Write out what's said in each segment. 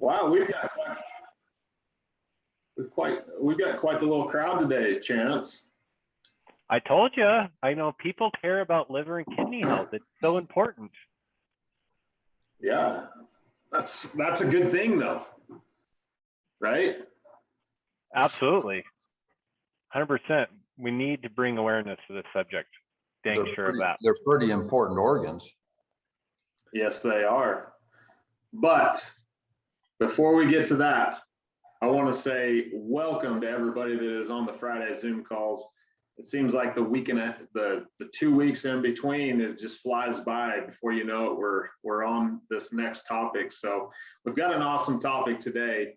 Wow, we've got quite the little crowd today, Chance. I told you, I know people care about liver and kidney health. It's so important. Yeah, that's a good thing though, right? Absolutely. 100%. We need to bring awareness to this subject. Dang sure of that. They're pretty important organs. Yes, they are. But before we get to that, I want to say welcome to everybody that is on the Friday Zoom calls. It seems like the weekend, the 2 weeks in between, it just flies by. Before you know it, we're on this next topic. So we've got an awesome topic today.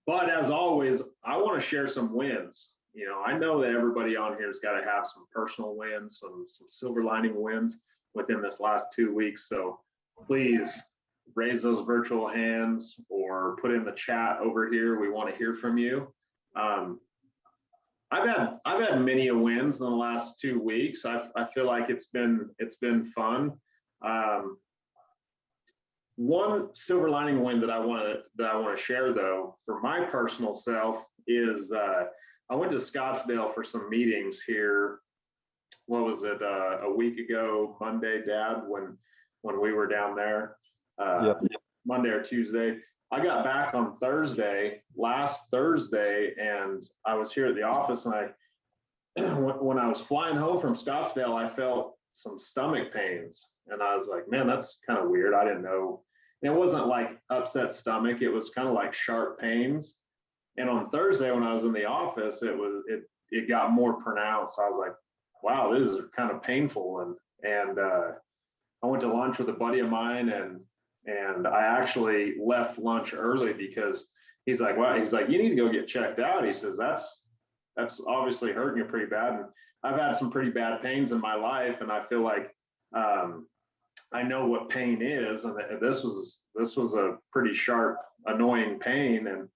But as always, I want to share some wins. You know, I know that everybody on here has got to have some personal wins, some silver lining wins within this last 2 weeks. So please raise those virtual hands or put in the chat over here. We want to hear from you. I've had many wins in the last 2 weeks. I feel like it's been fun. One silver lining win that I want to share though for my personal self is I went to Scottsdale for some meetings here. What was it? A week ago, Monday, Dad, when we were down there. Yep. Monday or Tuesday. I got back on last Thursday, and I was here at the office, and when I was flying home from Scottsdale, I felt some stomach pains, and I was like, man, that's kind of weird. I didn't know. And it wasn't like upset stomach. It was kind of like sharp pains. And on Thursday, when I was in the office, it got more pronounced. I was like, wow, this is kind of painful. And I went to lunch with a buddy of mine, and I actually left lunch early because he's like, you need to go get checked out. He says, that's obviously hurting you pretty bad. And I've had some pretty bad pains in my life. And I feel like I know what pain is. And this was a pretty sharp, annoying pain. And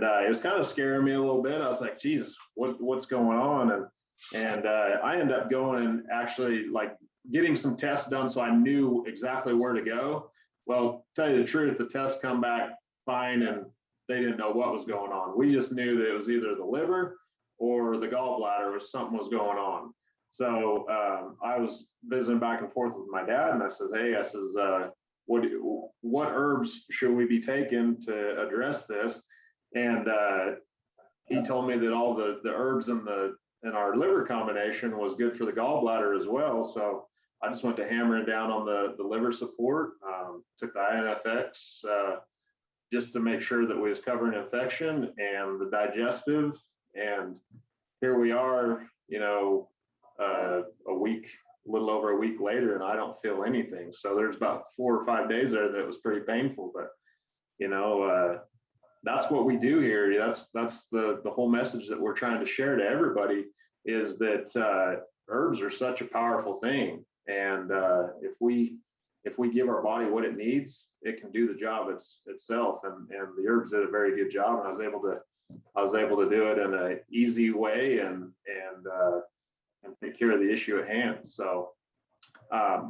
it was kind of scaring me a little bit. I was like, geez, what's going on? And I ended up going and actually like getting some tests done so I knew exactly where to go. Well, tell you the truth, the tests come back fine, and they didn't know what was going on. We just knew that it was either the liver or the gallbladder, or something was going on. So I was visiting back and forth with my dad, and I says, hey, what herbs should we be taking to address this? And he told me that all the herbs in our liver combination was good for the gallbladder as well. So I just went to hammering down on the liver support, took the INFX just to make sure that we was covering infection and the digestive. And here we are, you know, a little over a week later, and I don't feel anything. So there's about 4 or 5 days there that was pretty painful, but you know, that's what we do here. That's the whole message that we're trying to share to everybody, is that herbs are such a powerful thing. And if we give our body what it needs, it can do the job itself. And the herbs did a very good job, and I was able to do it in an easy way and take care of the issue at hand. So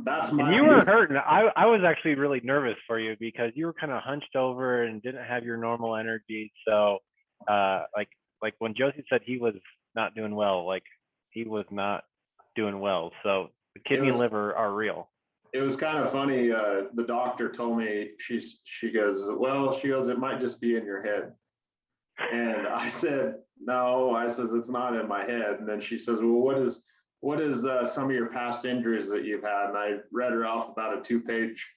that's my. And you were hurting. I was actually really nervous for you because you were kind of hunched over and didn't have your normal energy. So like when Josie said he was not doing well, like he was not doing well. So the kidney and liver are real. It was kind of funny. The doctor told me, she goes, it might just be in your head. And I said, no, I says, it's not in my head. And then she says, well, what is some of your past injuries that you've had? And I read her off about a 2-page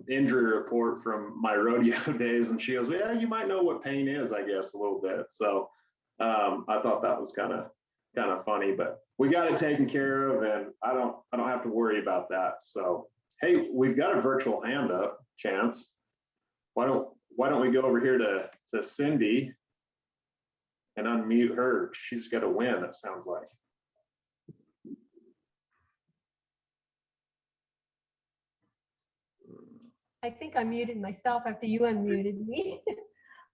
injury report from my rodeo days. And she goes, well, yeah, you might know what pain is, I guess, a little bit. So I thought that was kind of funny, but we got it taken care of, and I don't have to worry about that. So, hey, we've got a virtual hand up, Chance. Why don't we go over here to Cindy and unmute her? She's got a win, it sounds like. I think I muted myself after you unmuted me.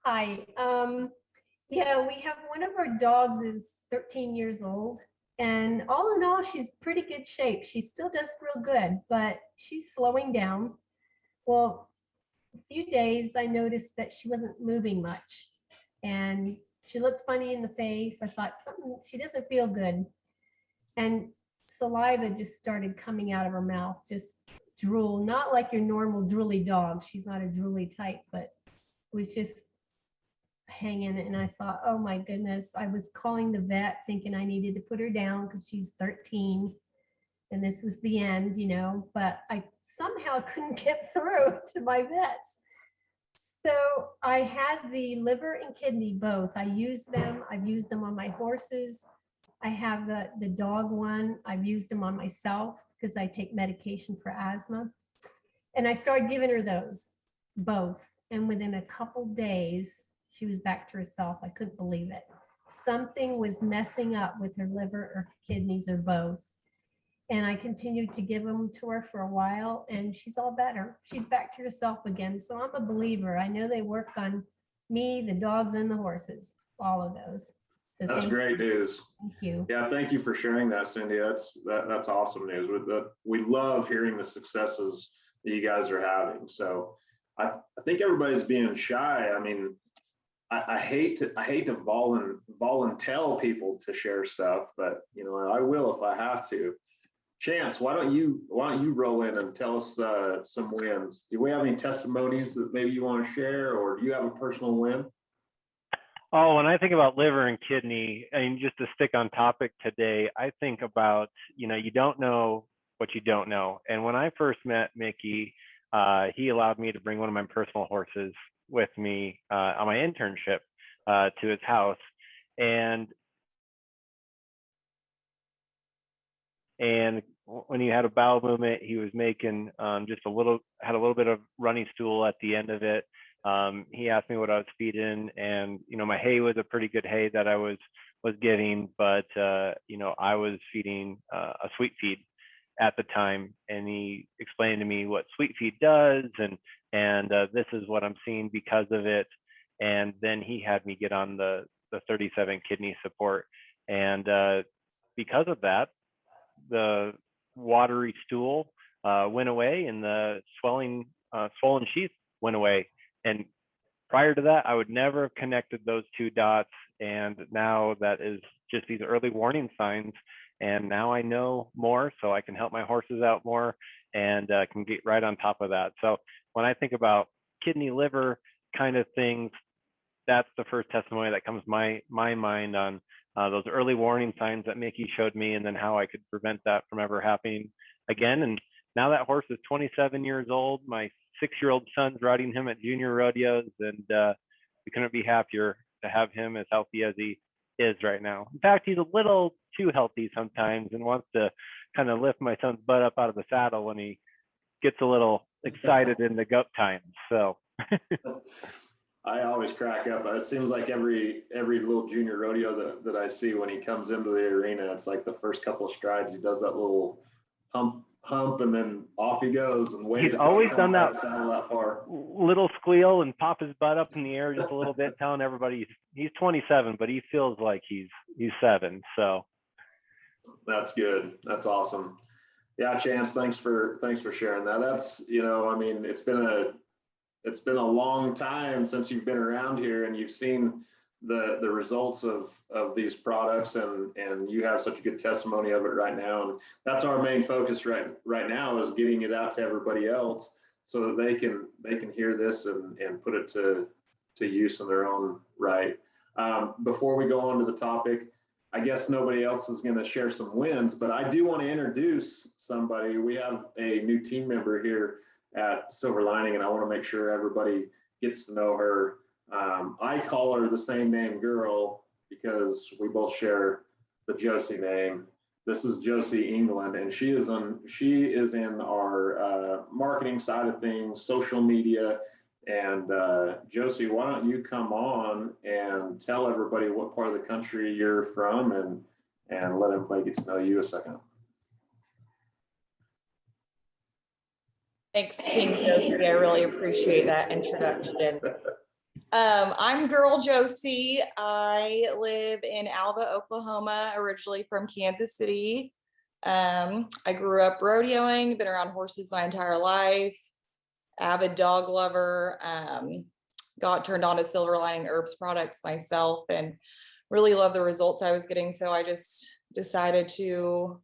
Hi. Yeah, we have one of our dogs is 13 years old, and all in all, she's pretty good shape. She still does real good, but she's slowing down. Well, few days, I noticed that she wasn't moving much. And she looked funny in the face. I thought something, she doesn't feel good. And saliva just started coming out of her mouth, just drool, not like your normal drooly dog. She's not a drooly type, but it was just hanging. And I thought, oh my goodness, I was calling the vet thinking I needed to put her down because she's 13 and this was the end, you know, but I somehow couldn't get through to my vets. So I had the liver and kidney both. I use them. I've used them on my horses. I have the dog one. I've used them on myself because I take medication for asthma. And I started giving her those both. And within a couple days, she was back to herself. I couldn't believe it. Something was messing up with her liver or kidneys or both. And I continued to give them to her for a while, and she's all better. She's back to herself again. So I'm a believer. I know they work on me, the dogs, and the horses, all of those. So That's great news. Thank you. Yeah, thank you for sharing that, Cindy. That's awesome news. We love hearing the successes that you guys are having. So I think everybody's being shy. I mean, I hate to volunteer people to share stuff, but you know, I will if I have to. Chance, why don't you roll in and tell us some wins? Do we have any testimonies that maybe you want to share, or do you have a personal win? Oh, when I think about liver and kidney, and just to stick on topic today, I think about, you know, you don't know what you don't know. And when I first met Mickey, he allowed me to bring one of my personal horses with me on my internship to his house. And when he had a bowel movement, he was making had a little bit of running stool at the end of it. He asked me what I was feeding, and you know, my hay was a pretty good hay that I was giving, but you know, I was feeding a sweet feed at the time, and he explained to me what sweet feed does, and this is what I'm seeing because of it. And then he had me get on the 37 kidney support, and because of that, the watery stool went away, and the swollen sheath went away. And prior to that, I would never have connected those two dots. And now that is just these early warning signs. And now I know more, so I can help my horses out more and can get right on top of that. So when I think about kidney, liver kind of things, that's the first testimony that comes my mind on those early warning signs that Mickey showed me, and then how I could prevent that from ever happening again. And now that horse is 27 years old. My 6-year-old son's riding him at junior rodeos, and we couldn't be happier to have him as healthy as he is right now. In fact, he's a little too healthy sometimes and wants to kind of lift my son's butt up out of the saddle when he gets a little excited in the goat time. So I always crack up. It seems like every little junior rodeo that I see, when he comes into the arena, it's like the first couple of strides, he does that little hump, and then off he goes. And he's always done that far. Little squeal and pop his butt up in the air just a little bit, telling everybody he's 27, but he feels like he's 7. So that's good. That's awesome. Yeah, Chance, thanks for sharing that. That's, you know, I mean, it's been a long time since you've been around here, and you've seen the results of these products, and you have such a good testimony of it right now. And that's our main focus right now, is getting it out to everybody else so that they can hear this and put it to use in their own right. Before we go on to the topic, I guess nobody else is going to share some wins, but I do want to introduce somebody. We have a new team member here at Silver Lining, and I want to make sure everybody gets to know her. I call her the same name girl because we both share the Josie name. This is Josie England, and she is in our marketing side of things, social media. And Josie, why don't you come on and tell everybody what part of the country you're from, and let everybody get to know you a second. Thanks, King Josie. I really appreciate that introduction. I'm Girl Josie. I live in Alva, Oklahoma, originally from Kansas City. I grew up rodeoing, been around horses my entire life. avid dog lover. Got turned on to Silver Lining Herbs products myself and really love the results I was getting. So I just decided to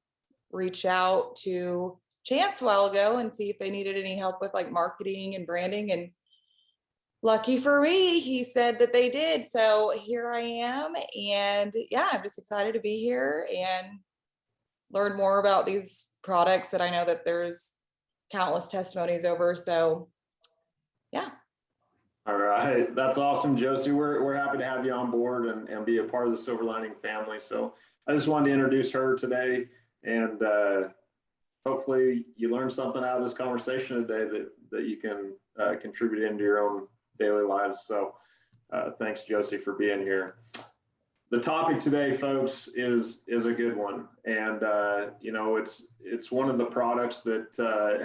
reach out to Chance a while ago and see if they needed any help with like marketing and branding. And lucky for me, he said that they did. So here I am. And yeah, I'm just excited to be here and learn more about these products that I know that there's countless testimonies over. So yeah. All right, that's awesome, Josie. We're happy to have you on board and be a part of the Silver Lining family. So I just wanted to introduce her today, and hopefully you learned something out of this conversation today that you can contribute into your own daily lives. So thanks, Josie, for being here. The topic today, folks, is a good one, and you know, it's one of the products that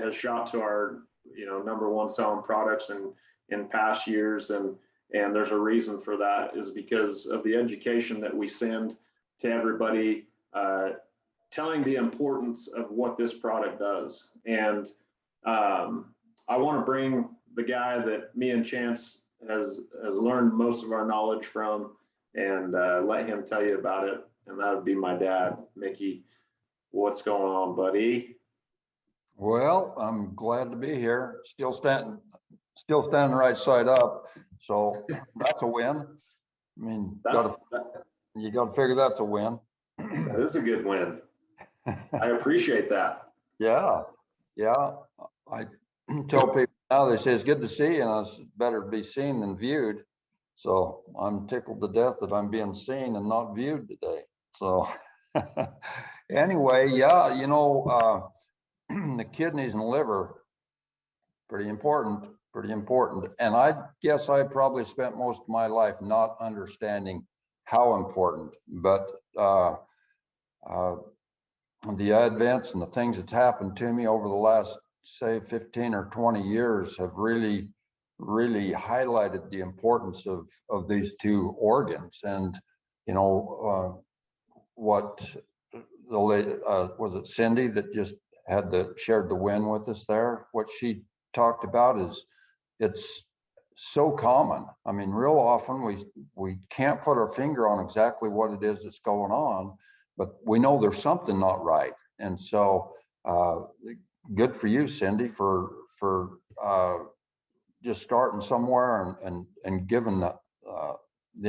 has shot to our #1 selling products in past years, and there's a reason for that, is because of the education that we send to everybody, telling the importance of what this product does. And I want to bring the guy that me and Chance has learned most of our knowledge from, and let him tell you about it. And that would be my dad, Mickey. What's going on, buddy? Well, I'm glad to be here. Still standing right side up. So that's a win. I mean, you got to figure that's a win. That is a good win. I appreciate that. Yeah. I tell people now, they say it's good to see you, and it's better to be seen than viewed. So I'm tickled to death that I'm being seen and not viewed today. So anyway, yeah, the kidneys and liver, pretty important. And I guess I probably spent most of my life not understanding how important, but the advents and the things that's happened to me over the last, say, 15 or 20 years have really highlighted the importance of these two organs. And what was it Cindy that just shared the win with us there? What she talked about is, it's so common. I mean, real often we can't put our finger on exactly what it is that's going on, but we know there's something not right. And so good for you, Cindy, for just starting somewhere and giving the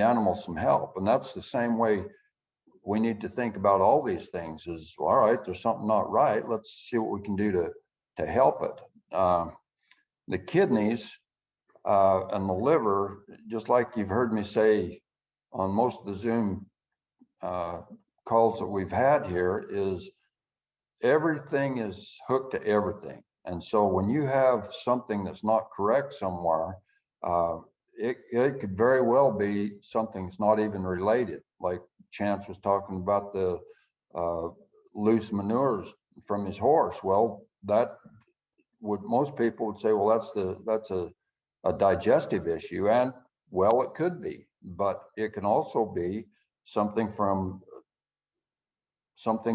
animals some help. And that's the same way we need to think about all these things, is, all right, there's something not right. Let's see what we can do to help it. The kidneys and the liver, just like you've heard me say on most of the Zoom calls that we've had here, is everything is hooked to everything. And so when you have something that's not correct somewhere, it could very well be something that's not even related. Like Chance was talking about the loose manures from his horse. Well, most people would say, well, that's a digestive issue, and well, it could be, but it can also be something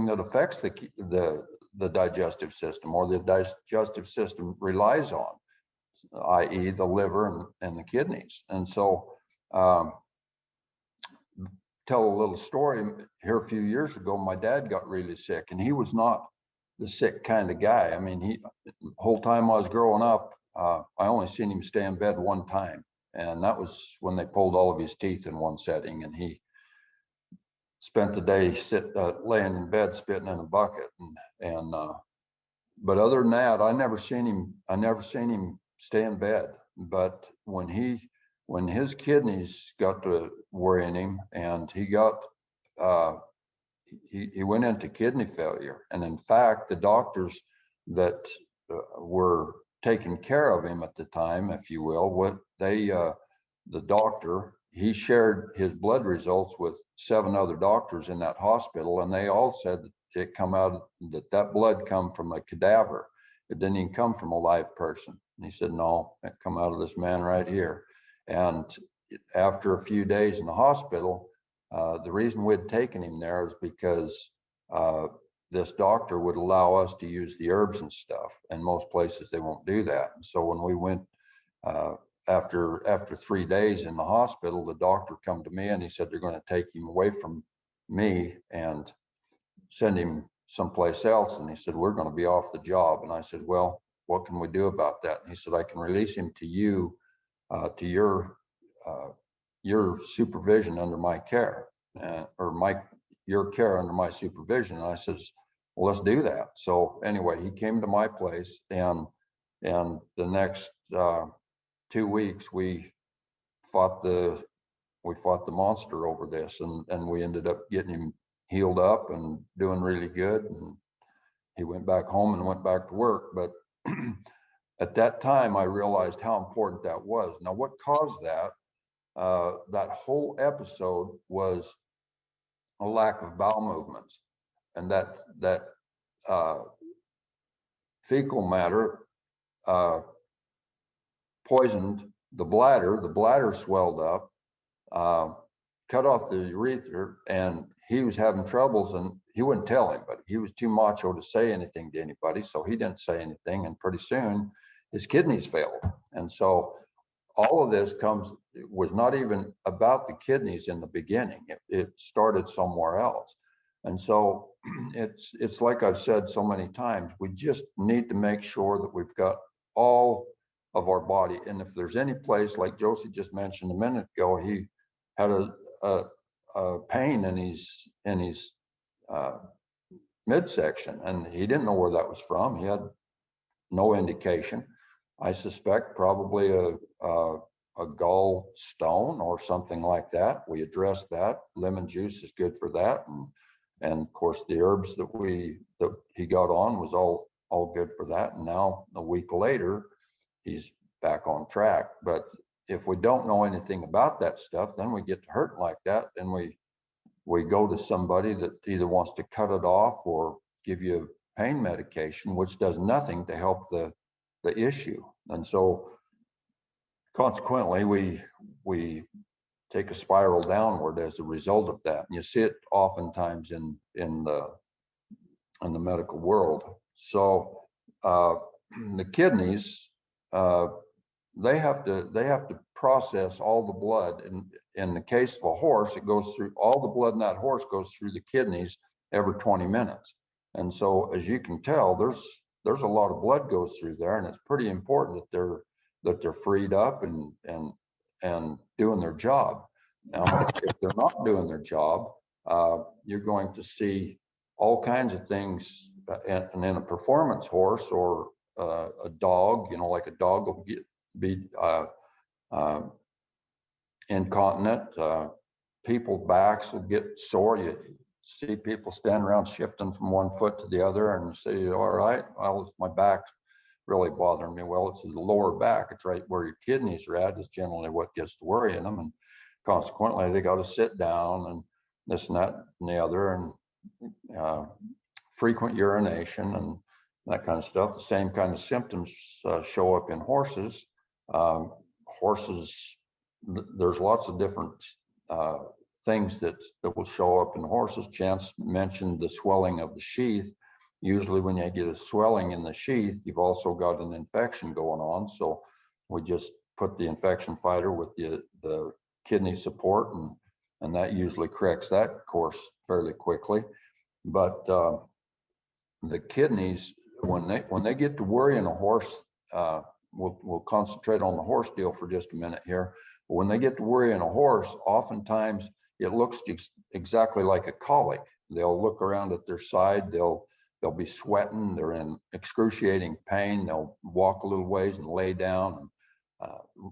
that affects the digestive system, or the digestive system relies on, i.e. the liver and the kidneys. And so tell a little story here. A few years ago, my dad got really sick, and he was not the sick kind of guy. I mean, the whole time I was growing up, I only seen him stay in bed one time, and that was when they pulled all of his teeth in one setting, and he spent the day laying in bed spitting in a bucket. But other than that, I never seen him stay in bed. But when his kidneys got to worrying him, and he went into kidney failure. And in fact, the doctors that were taking care of him at the time, if you will, the doctor, he shared his blood results with 7 other doctors in that hospital, and they all said that blood come from a cadaver. It didn't even come from a live person. And he said, no, it come out of this man right here. And after a few days in the hospital, the reason we'd taken him there is because this doctor would allow us to use the herbs and stuff, and most places they won't do that. And so when we went, after 3 days in the hospital, the doctor come to me and he said, they're going to take him away from me and send him someplace else. And he said, we're going to be off the job. And I said, well, what can we do about that? And he said, I can release him to you, to your supervision under my care, or your care under my supervision. And I says, well, let's do that. So anyway, he came to my place, and the next 2 weeks we fought the monster over this, and we ended up getting him healed up and doing really good. And he went back home and went back to work. But at that time, I realized how important that was. Now, what caused that? That whole episode was a lack of bowel movements, and that fecal matter poisoned the bladder. The bladder swelled up, cut off the urethra, and he was having troubles, and he wouldn't tell anybody. He was too macho to say anything to anybody, so he didn't say anything, and pretty soon his kidneys failed. And so all of this was not even about the kidneys in the beginning. It started somewhere else. And so it's like I've said so many times, we just need to make sure that we've got all of our body. And if there's any place, like Josie just mentioned a minute ago, he had a pain in his midsection, and he didn't know where that was from. He had no indication. I suspect probably a gallstone or something like that. We addressed that. Lemon juice is good for that, and of course the herbs that he got on was all good for that. And now a week later, he's back on track. But if we don't know anything about that stuff, then we get to hurt like that, and we go to somebody that either wants to cut it off or give you pain medication, which does nothing to help the issue. And so consequently, we take a spiral downward as a result of that. And you see it oftentimes in the medical world. So the kidneys, they have to process all the blood. In the case of a horse, it goes through, all the blood in that horse goes through the kidneys every 20 minutes. And so, as you can tell, there's a lot of blood goes through there, and it's pretty important that they're freed up and doing their job. Now, if they're not doing their job, you're going to see all kinds of things. And in a performance horse or a dog, like a dog will be incontinent. People's backs will get sore. You see people stand around shifting from one foot to the other and say, all right, well, my back's really bothering me. Well, it's the lower back. It's right where your kidneys are at is generally what gets to worrying them. And consequently, they got to sit down and this and that and the other, and frequent urination and that kind of stuff. The same kind of symptoms show up in horses. Horses, there's lots of different things that will show up in horses. Chance mentioned the swelling of the sheath. Usually when you get a swelling in the sheath, you've also got an infection going on. So we just put the infection fighter with the kidney support, and that usually corrects that course fairly quickly. But the kidneys, when they get to worrying a horse, we'll concentrate on the horse deal for just a minute here. But when they get to worrying a horse, oftentimes it looks exactly like a colic. They'll look around at their side, they'll be sweating, they're in excruciating pain, they'll walk a little ways and lay down and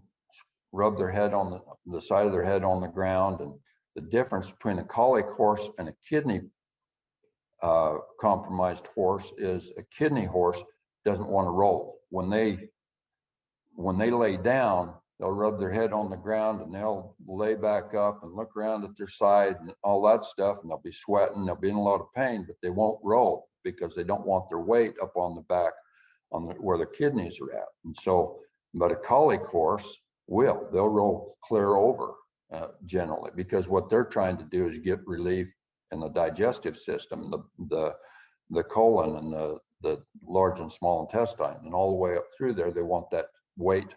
rub their head on the side of their head on the ground. And the difference between a colic horse and a kidney compromised horse is a kidney horse doesn't want to roll. When they lay down, they'll rub their head on the ground and they'll lay back up and look around at their side and all that stuff, and they'll be sweating, they'll be in a lot of pain, but they won't roll because they don't want their weight up on the back where the kidneys are at. And so, but a colic horse they'll roll clear over generally, because what they're trying to do is get relief in the digestive system. the colon and the large and small intestine, and all the way up through there. They want that weight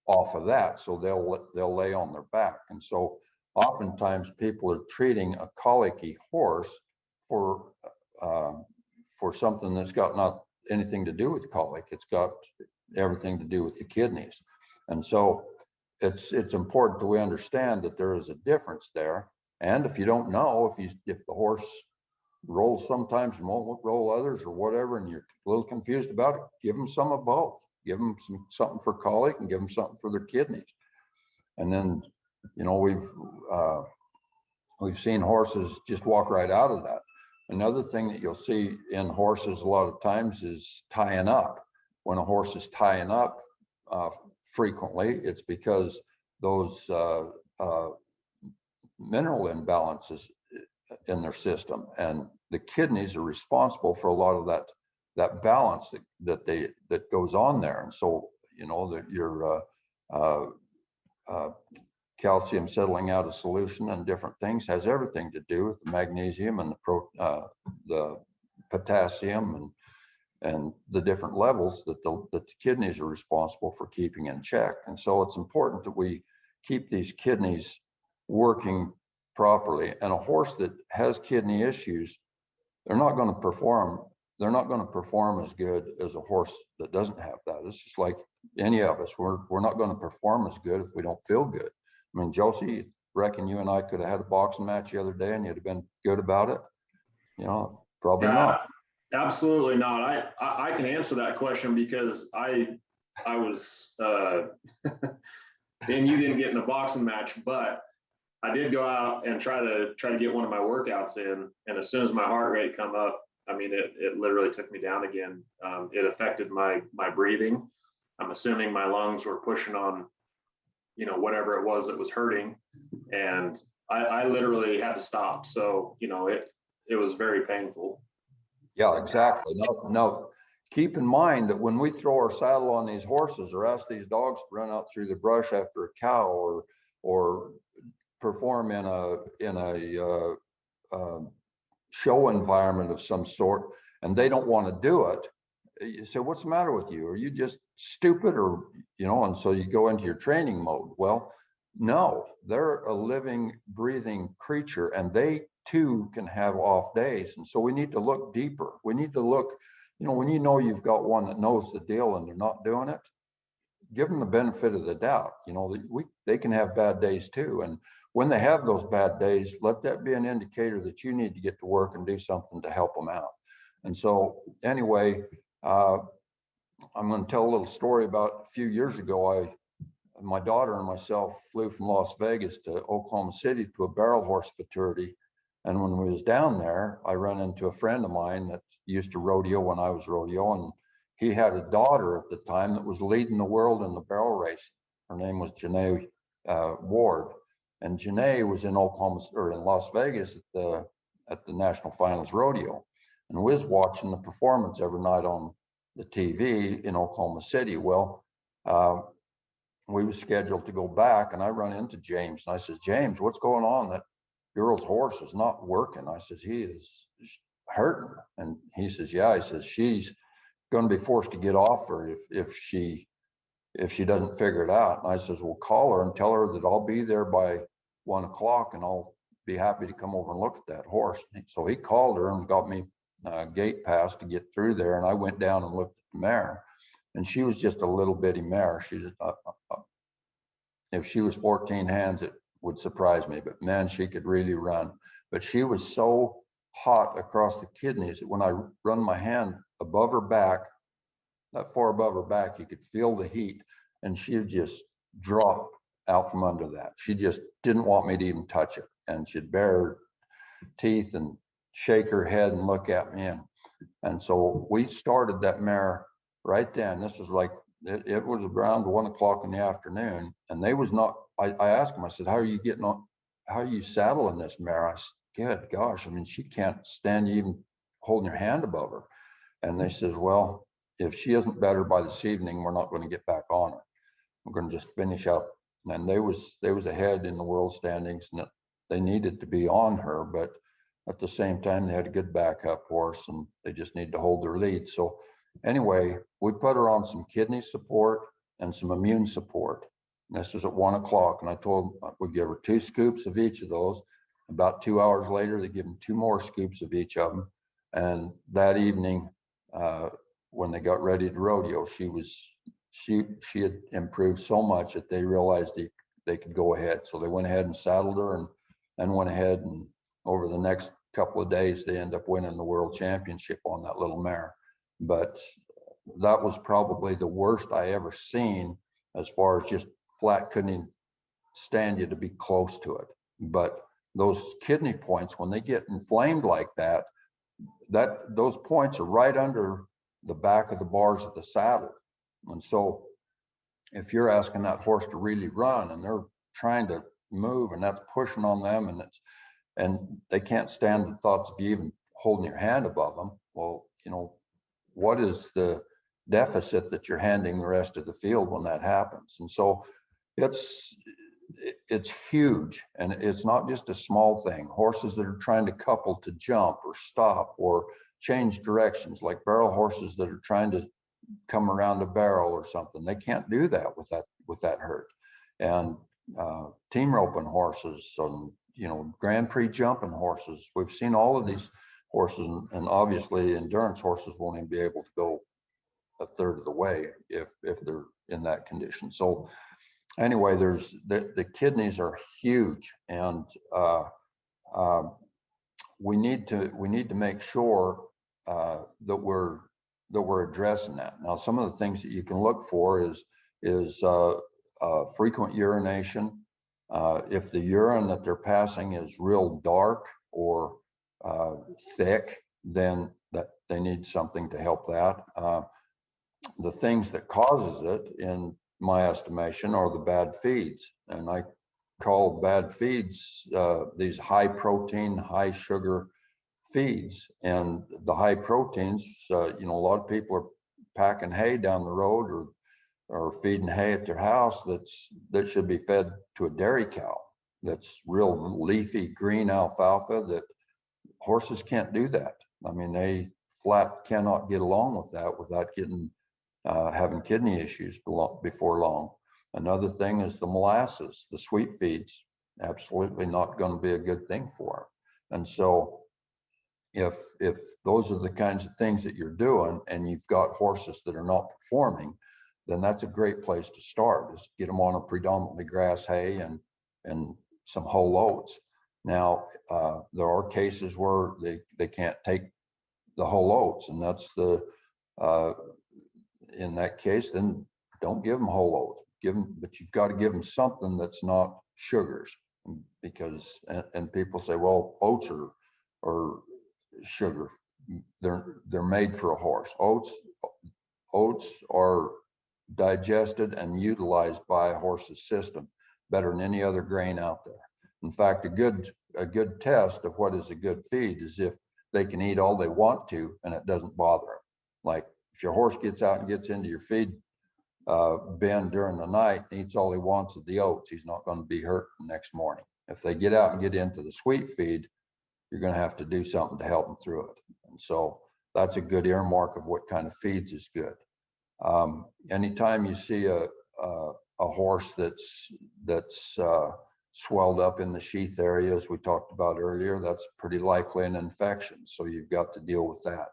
off of that, so they'll lay on their back. And so oftentimes people are treating a colicky horse for something that's got not anything to do with colic. It's got everything to do with the kidneys. And so it's important that we understand that there is a difference there. And if you don't know, if the horse rolls sometimes and won't roll others or whatever, and you're a little confused about it, give them some of both. Give them something for colic and give them something for their kidneys. And then, you know, we've seen horses just walk right out of that. Another thing that you'll see in horses a lot of times is tying up. When a horse is tying up frequently, it's because those mineral imbalances in their system, and the kidneys are responsible for a lot of that balance that goes on there. And so, you know, that your calcium settling out of solution and different things has everything to do with the magnesium and the potassium and the different levels that the kidneys are responsible for keeping in check. And so it's important that we keep these kidneys working properly. And a horse that has kidney issues, they're not going to perform as good as a horse that doesn't have that. It's just like any of us. We're not going to perform as good if we don't feel good. I mean, Josie, reckon you and I could have had a boxing match the other day and you'd have been good about it? You know, probably not. Absolutely not. I can answer that question because I was and you didn't get in a boxing match, but I did go out and try to get one of my workouts in, and as soon as my heart rate come up, I mean, it literally took me down again. It affected my breathing. I'm assuming my lungs were pushing on, you know, whatever it was that was hurting, and I literally had to stop. So, you know, it was very painful. Yeah, exactly. No, keep in mind that when we throw our saddle on these horses or ask these dogs to run out through the brush after a cow or perform in a show environment of some sort, and they don't want to do it, you say, what's the matter with you? Are you just stupid? Or, you know, and so you go into your training mode. Well, no, they're a living, breathing creature, and they too can have off days. And so we need to look deeper. We need to look, you know, when you know you've got one that knows the deal and they're not doing it, give them the benefit of the doubt. You know, they can have bad days too. And when they have those bad days, let that be an indicator that you need to get to work and do something to help them out. And so anyway, I'm going to tell a little story about a few years ago. My daughter and myself flew from Las Vegas to Oklahoma City to a barrel horse fraternity. And when we was down there, I ran into a friend of mine that used to rodeo when I was rodeoing. He had a daughter at the time that was leading the world in the barrel race. Her name was Janae Ward. And Janae was in Oklahoma or in Las Vegas at the National Finals Rodeo. And we was watching the performance every night on the TV in Oklahoma City. Well, we were scheduled to go back, and I run into James and I says, James, what's going on? That girl's horse is not working. I says, he is hurting. And he says, yeah. He says, she's going to be forced to get off her if she doesn't figure it out. And I says, well, call her and tell her that I'll be there by 1 o'clock and I'll be happy to come over and look at that horse. So he called her and got me a gate pass to get through there. And I went down and looked at the mare, and she was just a little bitty mare. She's if she was 14 hands, it would surprise me, but man, she could really run. But she was so hot across the kidneys that when I run my hand above her back, that far above her back, you could feel the heat, and she would just drop out from under that. She just didn't want me to even touch it. And she'd bare her teeth and shake her head and look at me. And so we started that mare right then. This was like, it was around 1 o'clock in the afternoon, and they was not, I asked him, I said, how are you getting on, how are you saddling this mare? I said, good gosh, I mean, she can't stand you even holding your hand above her. And they says, well, if she isn't better by this evening, we're not going to get back on her. We're going to just finish up. And they was ahead in the world standings, and they needed to be on her, but at the same time, they had a good backup horse and they just need to hold their lead. So anyway, we put her on some kidney support and some immune support. And this was at 1 o'clock. And I told them we'd give her 2 scoops of each of those. About 2 hours later, they give them 2 more scoops of each of them. And that evening, when they got ready to rodeo, she had improved so much that they realized they could go ahead. So they went ahead and saddled her and went ahead, and over the next couple of days, they end up winning the world championship on that little mare. But that was probably the worst I ever seen, as far as just flat couldn't even stand you to be close to it. But those kidney points, when they get inflamed like that, those points are right under the back of the bars of the saddle. And so if you're asking that horse to really run and they're trying to move and that's pushing on them, and they can't stand the thoughts of you even holding your hand above them, well, you know, what is the deficit that you're handing the rest of the field when that happens? And so it's huge, and it's not just a small thing. Horses that are trying to couple to jump or stop or change directions, like barrel horses that are trying to come around a barrel or something, they can't do that with that hurt. And team roping horses, and you know, Grand Prix jumping horses, we've seen all of these horses, and obviously endurance horses won't even be able to go a third of the way if they're in that condition. So anyway, there's the kidneys are huge, and we need to make sure that we're addressing that. Now, some of the things that you can look for is frequent urination. If the urine that they're passing is real dark or thick, then that they need something to help that. The things that causes it, in my estimation, are the bad feeds, and I call bad feeds these high protein, high sugar feeds. And the high proteins, you know, a lot of people are packing hay down the road or feeding hay at their house that should be fed to a dairy cow. That's real leafy green alfalfa that horses can't do that. I mean, they flat cannot get along with that without having kidney issues before long. Another thing is the molasses, the sweet feeds, absolutely not going to be a good thing for them. And so if those are the kinds of things that you're doing and you've got horses that are not performing, then that's a great place to start, is get them on a predominantly grass hay and some whole oats. Now, there are cases where they can't take the whole oats, and that's in that case, then don't give them whole oats. But you've got to give them something that's not sugars, because and people say, well, oats are sugar. They're made for a horse. Oats are digested and utilized by a horse's system better than any other grain out there. In fact, a good test of what is a good feed is if they can eat all they want to and it doesn't bother them. Like if your horse gets out and gets into your feed bin during the night and eats all he wants of the oats, he's not going to be hurt the next morning. If they get out and get into the sweet feed, you're going to have to do something to help them through it. And so that's a good earmark of what kind of feeds is good. Anytime you see a horse that's swelled up in the sheath area, as we talked about earlier, that's pretty likely an infection. So you've got to deal with that.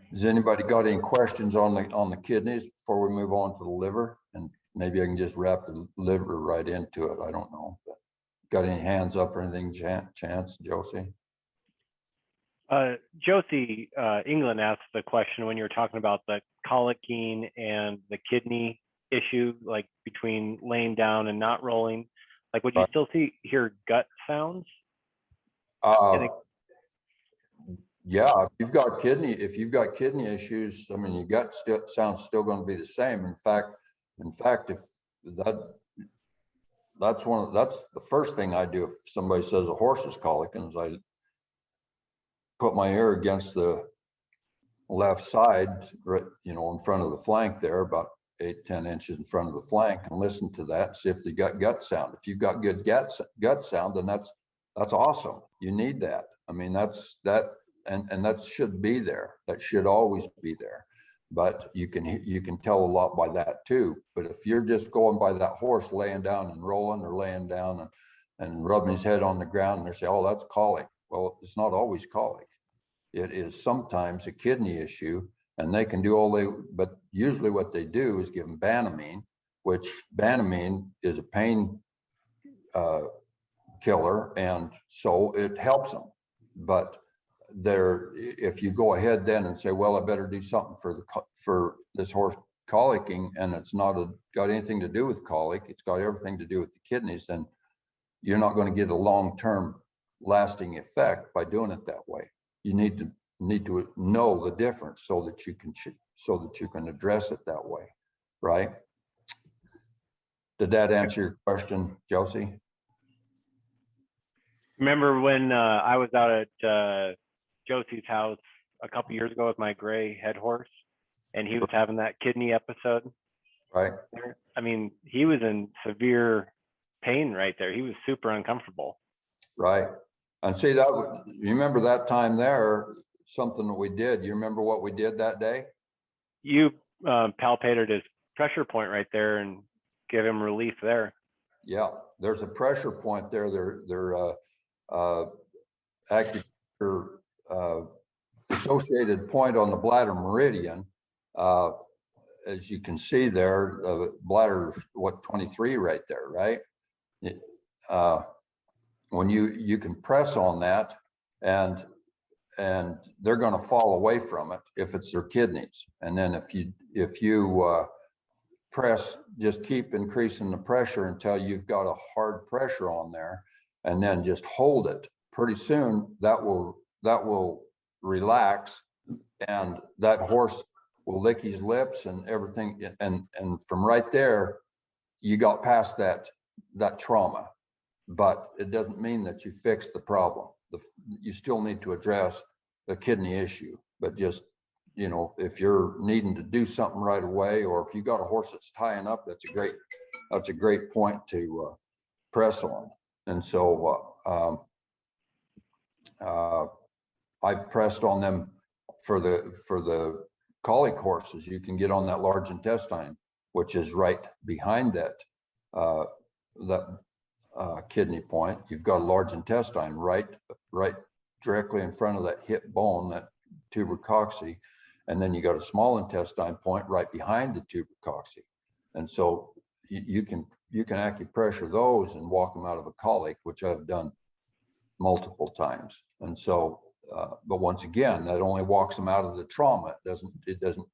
Has anybody got any questions on the kidneys before we move on to the liver? And maybe I can just wrap the liver right into it. I don't know. But got any hands up or anything, Chance, Josie? Josie, England asked the question when you were talking about the colicine and the kidney issue, like between laying down and not rolling. Like, would you still hear gut sounds? Yeah, if you've got kidney issues, I mean, your gut sound's still going to be the same. In fact, if that's the first thing I do if somebody says a horse is colicking, is I put my ear against the left side, right, you know, in front of the flank there, about 8-10 inches in front of the flank and listen to that, see if they got gut sound. If you've got good gut sound, then that's awesome. You need that. I mean, and that should be there. That should always be there. But you can tell a lot by that too. But if you're just going by that horse laying down and rolling, or laying down and rubbing his head on the ground, and they say, oh, that's colic. Well, it's not always colic. It is sometimes a kidney issue, and they can do but usually what they do is give them Banamine, which Banamine is a pain killer, and so it helps them. But if you go ahead then and say, well, I better do something for this horse colicking, and it's not got anything to do with colic, it's got everything to do with the kidneys, then you're not going to get a long-term lasting effect by doing it that way. You need to know the difference so that you can address it that way, right? Did that answer your question, Josie? Remember when I was out at Josie's house a couple years ago with my gray head horse, and he was having that kidney episode? Right. I mean, he was in severe pain right there. He was super uncomfortable. Right. And see, you remember that time there, something that we did. You remember what we did that day? You palpated his pressure point right there and give him relief there. Yeah, there's a pressure point there. They're acupressure associated point on the bladder meridian. As you can see there, bladder, 23 right there, right? When you can press on that, and they're going to fall away from it if it's their kidneys. And then if you press, just keep increasing the pressure until you've got a hard pressure on there, and then just hold it. Pretty soon that will relax, and that horse will lick his lips and everything. And from right there, you got past that trauma. But it doesn't mean that you fix the problem. You still need to address the kidney issue. But just, if you're needing to do something right away, or if you got a horse that's tying up, that's a great point to press on. And so I've pressed on them for the colic horses. You can get on that large intestine, which is right behind that kidney point. You've got a large intestine right directly in front of that hip bone, that tubercocci, and then you got a small intestine point right behind the tubercocci. And so you can acupressure those and walk them out of a colic, which I've done multiple times. And so, but once again, that only walks them out of the trauma. It doesn't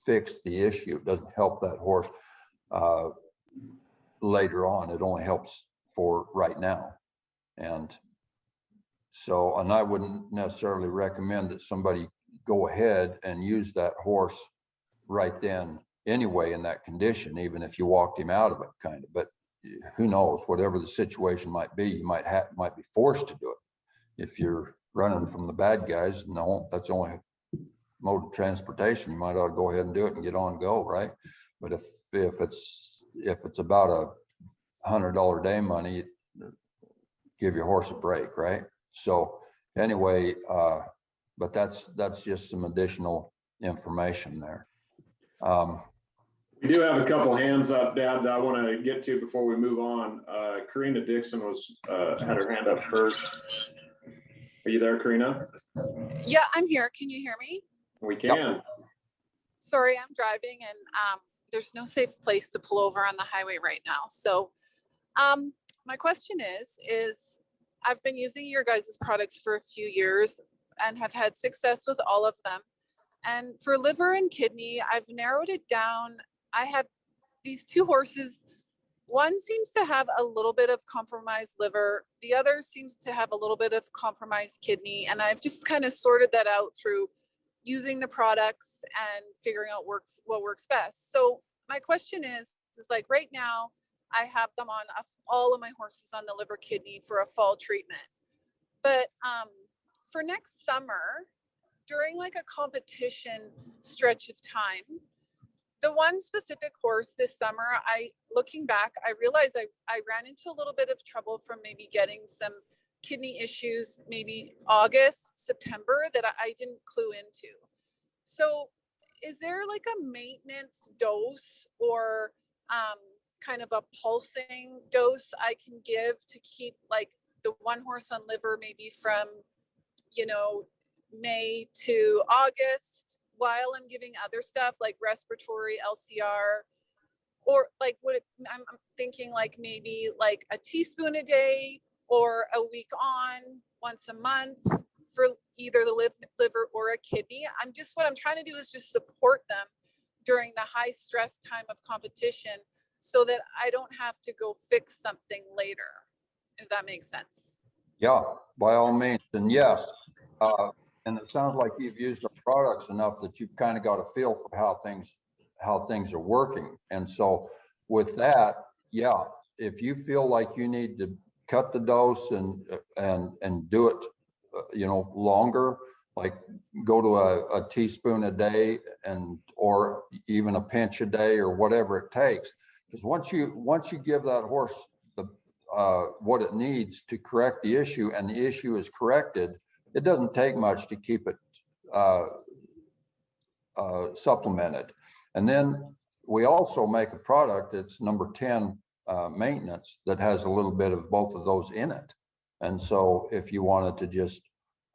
fix the issue. It doesn't help that horse later on. It only helps for right now. And so, and I wouldn't necessarily recommend that somebody go ahead and use that horse right then anyway in that condition, even if you walked him out of it, kind of. But who knows, whatever the situation might be, you might be forced to do it. If you're running from the bad guys, no, that's only mode of transportation. You might ought to go ahead and do it and get on and go, right? But if it's about $100 day money, give your horse a break, right? So anyway, but that's just some additional information there. We do have a couple hands up, Dad, that I want to get to before we move on. Karina Dixon had her hand up first. Are you there, Karina? Yeah, I'm here. Can you hear me? We can. Yep. Sorry, I'm driving, and there's no safe place to pull over on the highway right now. So my question is I've been using your guys' products for a few years and have had success with all of them. And for liver and kidney, I've narrowed it down. I have these two horses. One seems to have a little bit of compromised liver. The other seems to have a little bit of compromised kidney. And I've just kind of sorted that out through using the products and figuring out what works best. So my question is like right now, I have them on all of my horses on the liver kidney for a fall treatment. But for next summer, during like a competition stretch of time, the one specific horse this summer, looking back, I realized I ran into a little bit of trouble from maybe getting some kidney issues, maybe August, September, that I didn't clue into. So is there like a maintenance dose or kind of a pulsing dose I can give to keep like the one horse on liver maybe from, May to August, while I'm giving other stuff like respiratory, LCR, or like I'm thinking like maybe like a teaspoon a day or a week on once a month for either the liver or a kidney. What I'm trying to do is just support them during the high stress time of competition so that I don't have to go fix something later, if that makes sense. Yeah, by all means. And yes, and it sounds like you've used our products enough that you've kind of got a feel for how things are working. And so with that, yeah, if you feel like you need to cut the dose and do it, longer, like go to a teaspoon a day or even a pinch a day or whatever it takes. Because once you give that horse what it needs to correct the issue, and the issue is corrected, it doesn't take much to keep it supplemented. And then we also make a product that's number 10 maintenance that has a little bit of both of those in it. And so if you wanted to just,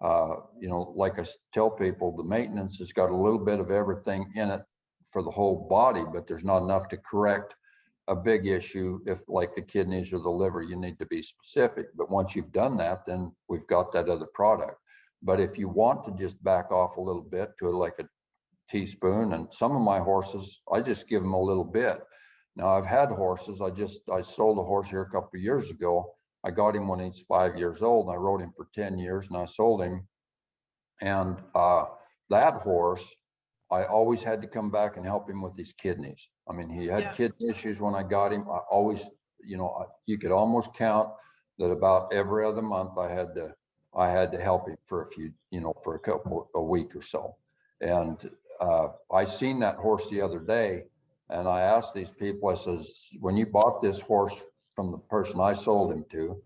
like I tell people, the maintenance has got a little bit of everything in it for the whole body, but there's not enough to correct a big issue. If like the kidneys or the liver, you need to be specific. But once you've done that, then we've got that other product. But if you want to just back off a little bit to like a teaspoon, and some of my horses, I just give them a little bit. Now I've had horses, I sold a horse here a couple of years ago. I got him when he's 5 years old, and I rode him for 10 years and I sold him. And that horse, I always had to come back and help him with his kidneys. I mean, he had kidney issues when I got him. I always, you could almost count that about every other month I had to help him for a week or so. And I seen that horse the other day, and I asked these people, I says, when you bought this horse from the person I sold him to,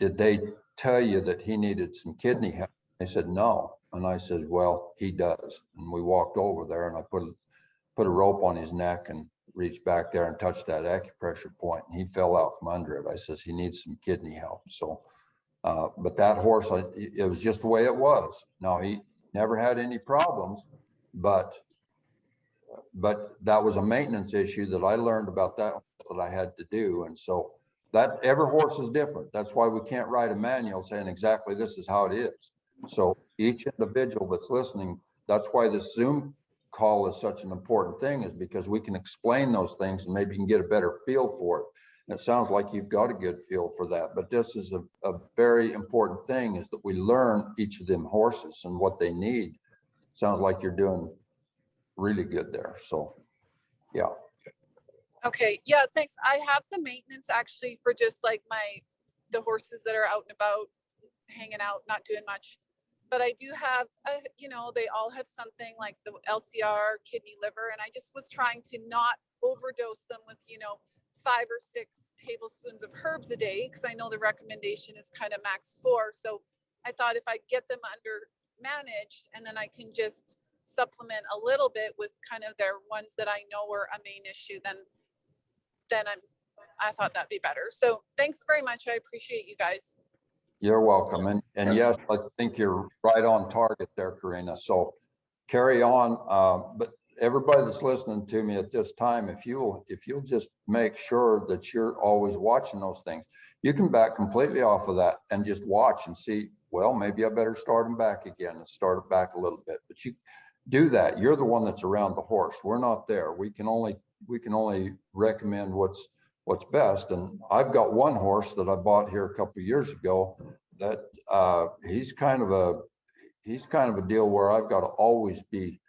did they tell you that he needed some kidney help? They said, no. And I said, well, he does. And we walked over there, and I put a rope on his neck and reached back there and touched that acupressure point, and he fell out from under it. I says, he needs some kidney help. So, but that horse, it was just the way it was. Now, he never had any problems, but that was a maintenance issue that I learned about that I had to do. And so that every horse is different. That's why we can't write a manual saying exactly this is how it is. So each individual that's listening, that's why this Zoom call is such an important thing, is because we can explain those things and maybe you can get a better feel for it. And it sounds like you've got a good feel for that, but this is a very important thing, is that we learn each of them horses and what they need. Sounds like you're doing really good there. So, yeah. Okay. Yeah. Thanks. I have the maintenance actually for just like the horses that are out and about, hanging out, not doing much. But I do have, they all have something like the LCR, kidney, liver, and I just was trying to not overdose them with, 5 or 6 tablespoons of herbs a day, because I know the recommendation is kind of max 4. So I thought if I get them under managed, and then I can just supplement a little bit with kind of their ones that I know are a main issue, then I thought that'd be better. So thanks very much. I appreciate you guys. You're welcome. And yes, I think you're right on target there, Karina. So carry on. But everybody that's listening to me at this time, if you'll just make sure that you're always watching those things, you can back completely off of that and just watch and see, well, maybe I better start them back again and start it back a little bit. But you do that. You're the one that's around the horse. We're not there. We can only recommend what's best. And I've got one horse that I bought here a couple of years ago that he's kind of a deal where I've got to always be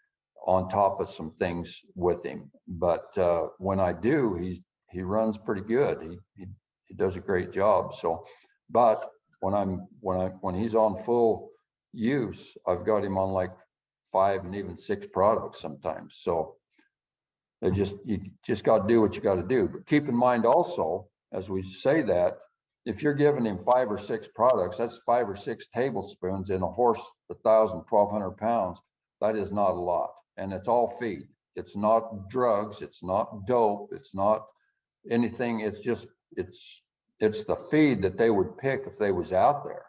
on top of some things with him. But when I do, he runs pretty good. He does a great job. So, but when he's on full use, I've got him on like 5 and even 6 products sometimes. So You just got to do what you got to do. But keep in mind also, as we say that, if you're giving him 5 or 6 products, that's 5 or 6 tablespoons in a horse 1,000, 1,200 pounds. That is not a lot, and it's all feed. It's not drugs. It's not dope. It's not anything. It's just it's the feed that they would pick if they was out there.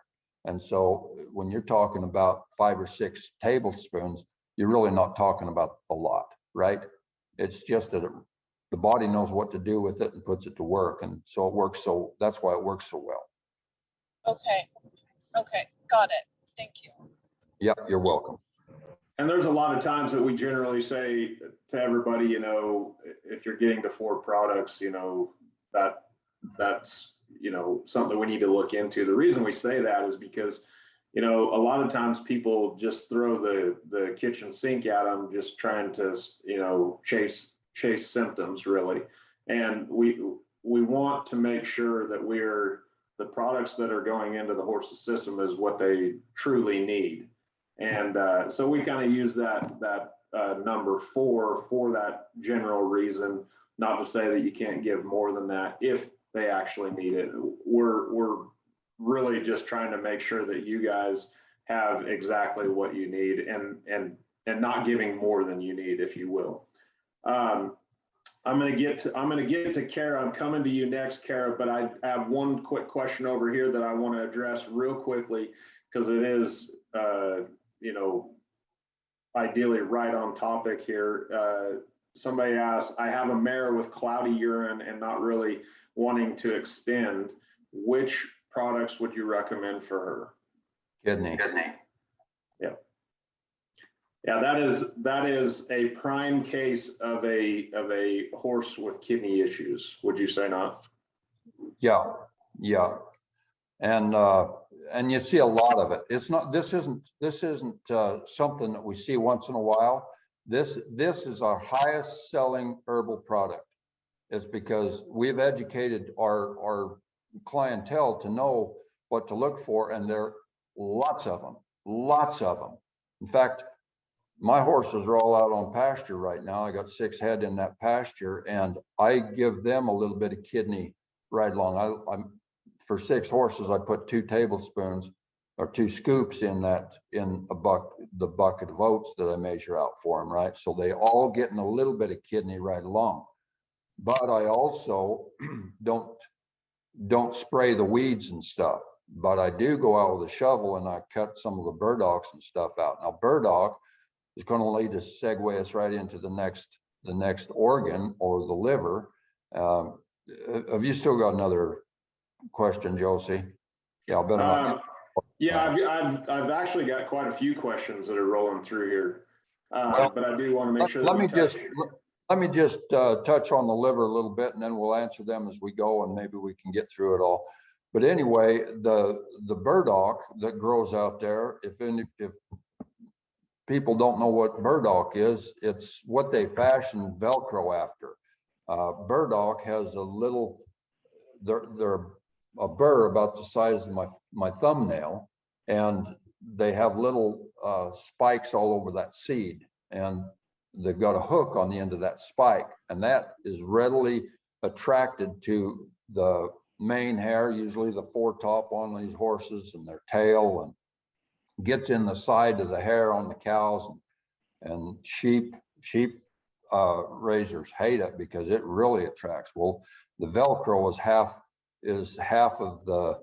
And so when you're talking about 5 or 6 tablespoons, you're really not talking about a lot, right? It's just that the body knows what to do with it and puts it to work. And so it works. So that's why it works so well. Okay. Okay. Got it. Thank you. Yep. You're welcome. And there's a lot of times that we generally say to everybody, you know, if you're getting to 4 products, you know, that's, you know, something we need to look into. The reason we say that is because, you know, a lot of times people just throw the kitchen sink at them, just trying to, you know, chase symptoms really. And we want to make sure that the products that are going into the horse's system is what they truly need. And so we kind of use that number 4 for that general reason, not to say that you can't give more than that if they actually need it. We're really just trying to make sure that you guys have exactly what you need and not giving more than you need, if you will. I'm going to get to Kara. I'm coming to you next, Kara, but I have one quick question over here that I want to address real quickly because it is, you know, ideally right on topic here. Somebody asked, I have a mare with cloudy urine and not really wanting to extend. Which products would you recommend for her? Kidney. Yeah. Yeah, that is a prime case of a horse with kidney issues. Would you say not? Yeah. And you see a lot of it. It's not, this isn't something that we see once in a while. This is our highest selling herbal product. It's because we've educated our clientele to know what to look for, and there are lots of them. In fact, my horses are all out on pasture right now. I got 6 head in that pasture, and I give them a little bit of kidney right along. I'm for 6 horses, I put 2 tablespoons or 2 scoops in the bucket of oats that I measure out for them, right? So they all getting a little bit of kidney right along. But I also don't spray the weeds and stuff. But I do go out with a shovel and I cut some of the burdocks and stuff out. Now burdock is going to lead us, segue us right into the next organ, or the liver. Have you still got another question, Josie? Yeah, I better not. Yeah, I've actually got quite a few questions that are rolling through here, but I do want to make sure that let me just touch on the liver a little bit, and then we'll answer them as we go, and maybe we can get through it all. But anyway, the burdock that grows out there, if people don't know what burdock is, it's what they fashion Velcro after. Burdock has a little, they're a burr about the size of my thumbnail, and they have little spikes all over that seed, and they've got a hook on the end of that spike, and that is readily attracted to the mane hair, usually the foretop on these horses, and their tail, and gets in the side of the hair on the cows, and sheep raisers hate it because it really attracts. Well, the Velcro is half of the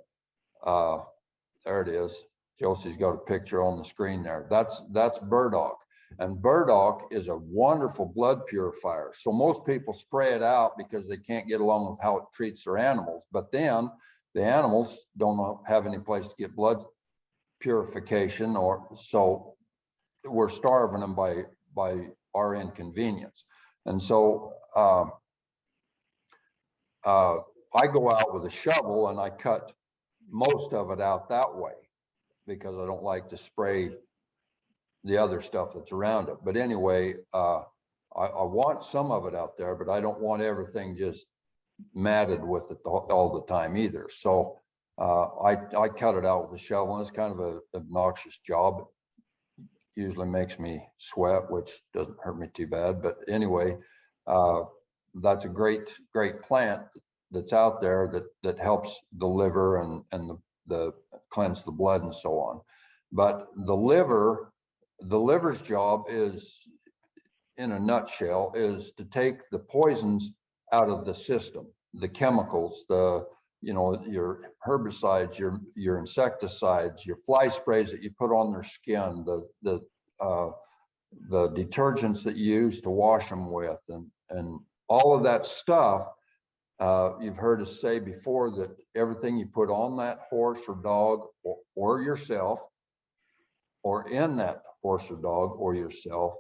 there it is. Josie's got a picture on the screen there. That's burdock. And burdock is a wonderful blood purifier. So most people spray it out because they can't get along with how it treats their animals. But then the animals don't have any place to get blood purification, or so we're starving them by our inconvenience. And so I go out with a shovel and I cut most of it out that way because I don't like to spray the other stuff that's around it. But anyway, I want some of it out there, but I don't want everything just matted with it all the time either. So I cut it out with a shovel, and it's kind of an obnoxious job. It usually makes me sweat, which doesn't hurt me too bad. But anyway, that's a great plant that's out there that helps the liver and the cleanse the blood and so on. But the liver's job is, in a nutshell, is to take the poisons out of the system, the chemicals, your herbicides, your insecticides, your fly sprays that you put on their skin, the detergents that you use to wash them with, and all of that stuff. You've heard us say before that everything you put on that horse or dog or yourself, or in that horse or dog or yourself,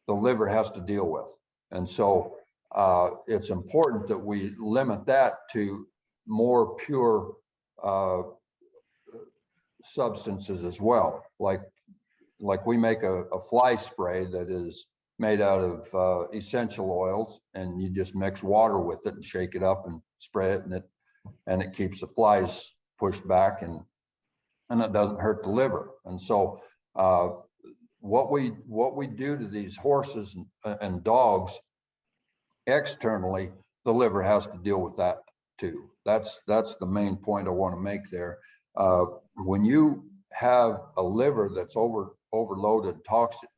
the liver has to deal with. And so it's important that we limit that to more pure substances as well. Like we make a fly spray that is made out of essential oils, and you just mix water with it and shake it up and spray it, and it keeps the flies pushed back, and it doesn't hurt the liver. And so what we do to these horses and dogs externally, the liver has to deal with that too. That's the main point I want to make there. When you have a liver that's overloaded, toxic,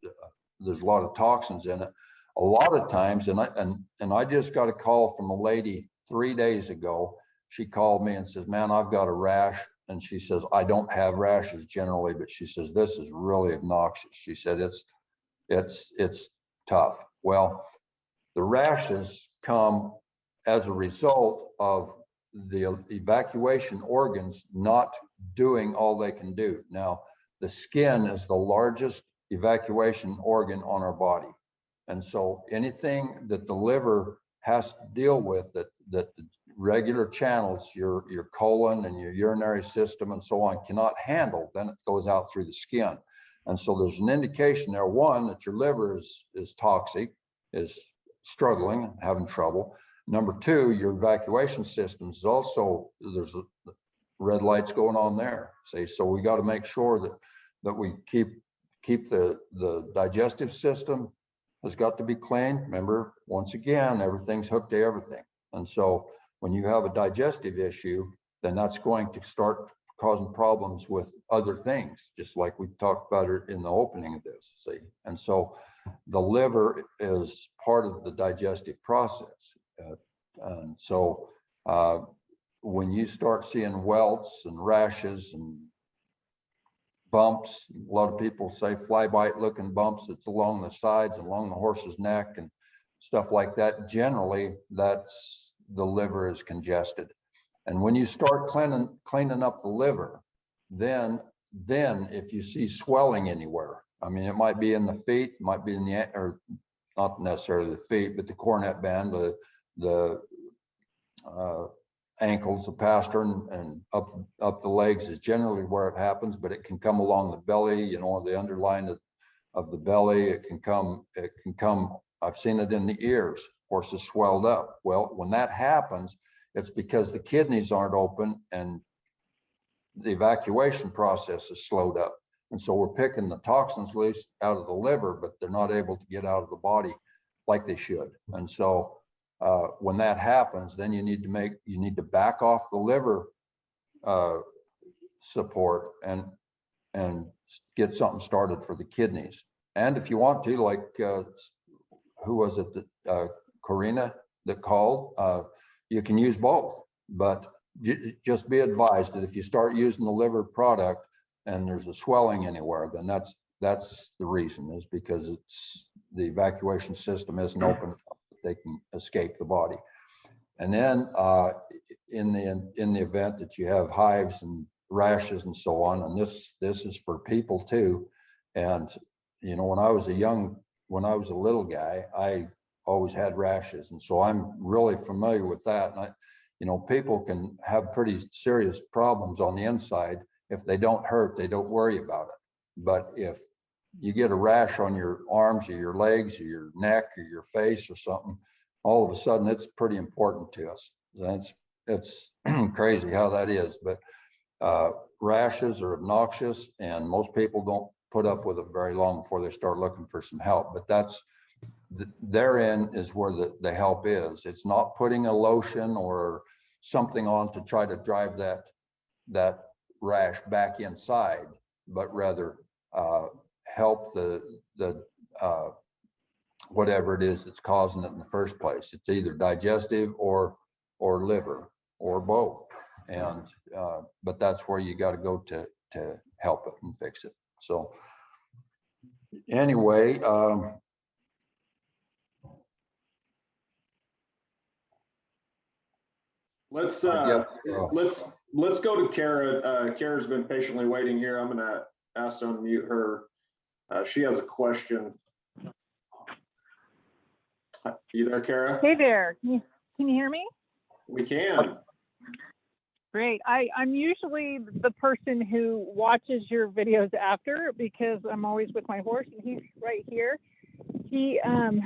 there's a lot of toxins in it. A lot of times, and I just got a call from a lady 3 days ago. She called me and says, "Man, I've got a rash." And she says, "I don't have rashes generally, but," she says, "this is really obnoxious." She said, it's tough. Well, the rashes come as a result of the evacuation organs not doing all they can do. Now, the skin is the largest evacuation organ on our body. And so anything that the liver has to deal with, that the regular channels, your colon and your urinary system and so on, cannot handle, then it goes out through the skin. And so there's an indication there, one, that your liver is toxic, is struggling, having trouble. Number two, your evacuation system is also, there's red lights going on there. See, so we got to make sure that we keep the digestive system has got to be clean. Remember, once again, everything's hooked to everything. And so when you have a digestive issue, then that's going to start causing problems with other things, just like we talked about it in the opening of this, see? And so the liver is part of the digestive process. And so when you start seeing welts and rashes and bumps, a lot of people say fly bite looking bumps, it's along the sides, along the horse's neck and stuff like that. Generally, that's the liver is congested. And when you start cleaning up the liver, then if you see swelling anywhere, I mean, it might be in the feet, might be in the, or not necessarily the feet, but the cornet band, the ankles, the pastern, and up the legs is generally where it happens, but it can come along the belly, you know, the underline of the belly. It can come, I've seen it in the ears, horses swelled up. Well, when that happens, it's because the kidneys aren't open and the evacuation process is slowed up. And so we're picking the toxins loose out of the liver, but they're not able to get out of the body like they should. And so when that happens, then you need to back off the liver support and get something started for the kidneys. And if you want to, like who was it that Corina that called, you can use both, but just be advised that if you start using the liver product and there's a swelling anywhere, then that's the reason, is because it's the evacuation system isn't open, they can escape the body. And then in the event that you have hives and rashes and so on, and this is for people too. And you know, when I was a little guy, I always had rashes, and so I'm really familiar with that. And you know, people can have pretty serious problems on the inside. If they don't hurt, they don't worry about it. But if you get a rash on your arms or your legs or your neck or your face or something, all of a sudden it's pretty important to us. It's crazy how that is, but rashes are obnoxious and most people don't put up with it very long before they start looking for some help. But therein is where the help is. It's not putting a lotion or something on to try to drive that rash back inside, but rather help the whatever it is that's causing it in the first place. It's either digestive or liver or both. And but that's where you got to go to help it and fix it. So anyway, Let's I let's go to Kara. Kara's been patiently waiting here. I'm gonna ask to unmute her. She has a question. You there, Kara? Hey there, can you hear me? We can. Great. I'm usually the person who watches your videos after because I'm always with my horse and he's right here. He, and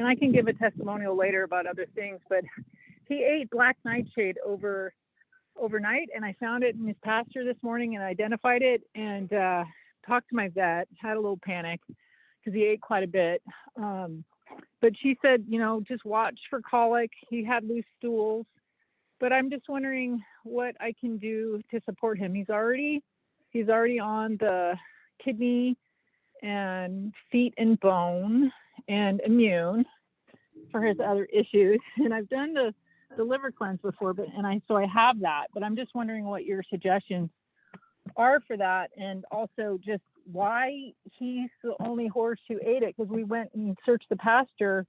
I can give a testimonial later about other things, but he ate black nightshade overnight, and I found it in his pasture this morning and identified it and talked to my vet, had a little panic because he ate quite a bit. But she said, you know, just watch for colic. He had loose stools, but I'm just wondering what I can do to support him. He's already on the kidney and feet and bone and immune for his other issues. And I've done the liver cleanse before, so I have that, but I'm just wondering what your suggestions are for that. And also just why he's the only horse who ate it, because we went and searched the pasture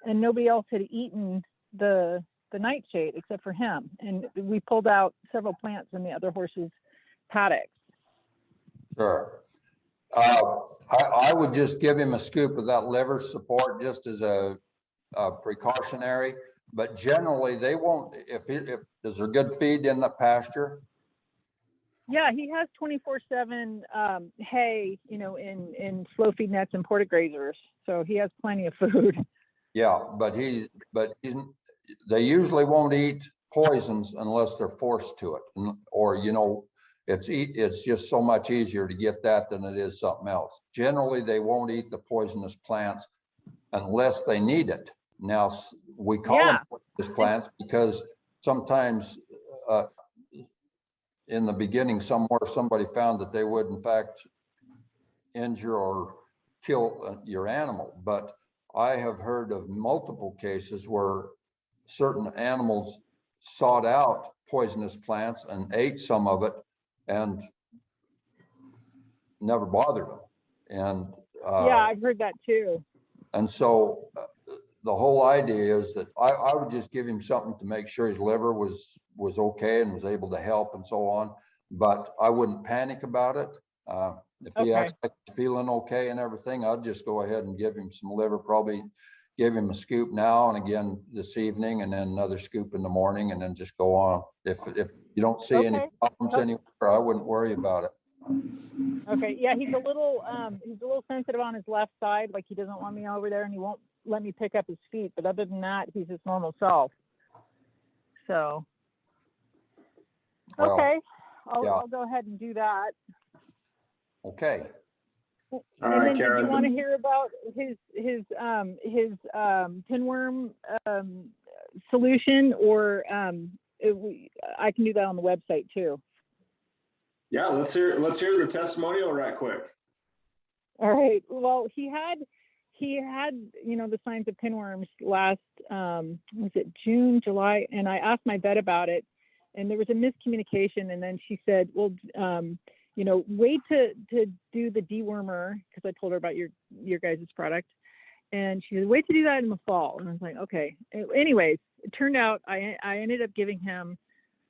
and nobody else had eaten the nightshade except for him. And we pulled out several plants in the other horse's paddocks. Sure. I would just give him a scoop of that liver support just as a precautionary, but generally they won't, if is there good feed in the pasture? Yeah, he has 24/7 hay, you know, in slow feed nets and porta grazers. So he has plenty of food. Yeah, but they usually won't eat poisons unless they're forced to it, or, you know, it's just so much easier to get that than it is something else. Generally, they won't eat the poisonous plants unless they need it. Now, we call them poisonous plants because sometimes in the beginning somewhere somebody found that they would in fact injure or kill your animal. But I have heard of multiple cases where certain animals sought out poisonous plants and ate some of it and never bothered them. And yeah, I've heard that too. And so the whole idea is that I would just give him something to make sure his liver was okay and was able to help and so on. But I wouldn't panic about it. If he acts like he's feeling okay and everything, I'd just go ahead and give him some liver, probably give him a scoop now and again this evening, and then another scoop in the morning, and then just go on. If you don't see any problems anywhere, I wouldn't worry about it. Okay, yeah, he's a little sensitive on his left side, like he doesn't want me over there and he won't let me pick up his feet, but other than that, he's his normal self. So, okay, I'll go ahead and do that. Okay. All and right, then Kara. do you want to hear about his pinworm solution, or I can do that on the website too. Yeah, let's hear the testimonial right quick. All right. Well, he had you know, the signs of pinworms last was it June, July, and I asked my vet about it, and there was a miscommunication, and then she said, well, you know, wait to do the dewormer, because I told her about your guys' product, and she said, wait to do that in the fall. And I was like, okay. Anyways, it turned out I ended up giving him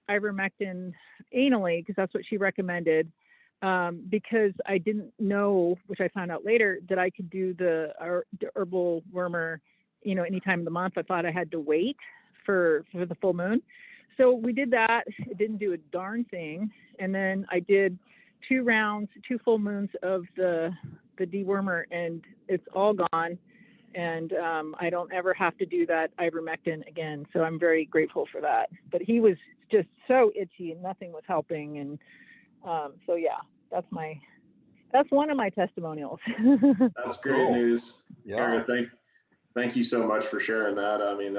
ivermectin anally, because that's what she recommended, because I didn't know, which I found out later, that I could do the herbal wormer, you know, any time of the month. I thought I had to wait for the full moon. So we did that. It didn't do a darn thing. And then I did 2 full moons of the dewormer, and it's all gone. And I don't ever have to do that ivermectin again. So I'm very grateful for that. But he was just so itchy and nothing was helping. And so yeah, that's one of my testimonials. That's great news. Yeah. Kara, Thank you so much for sharing that. I mean,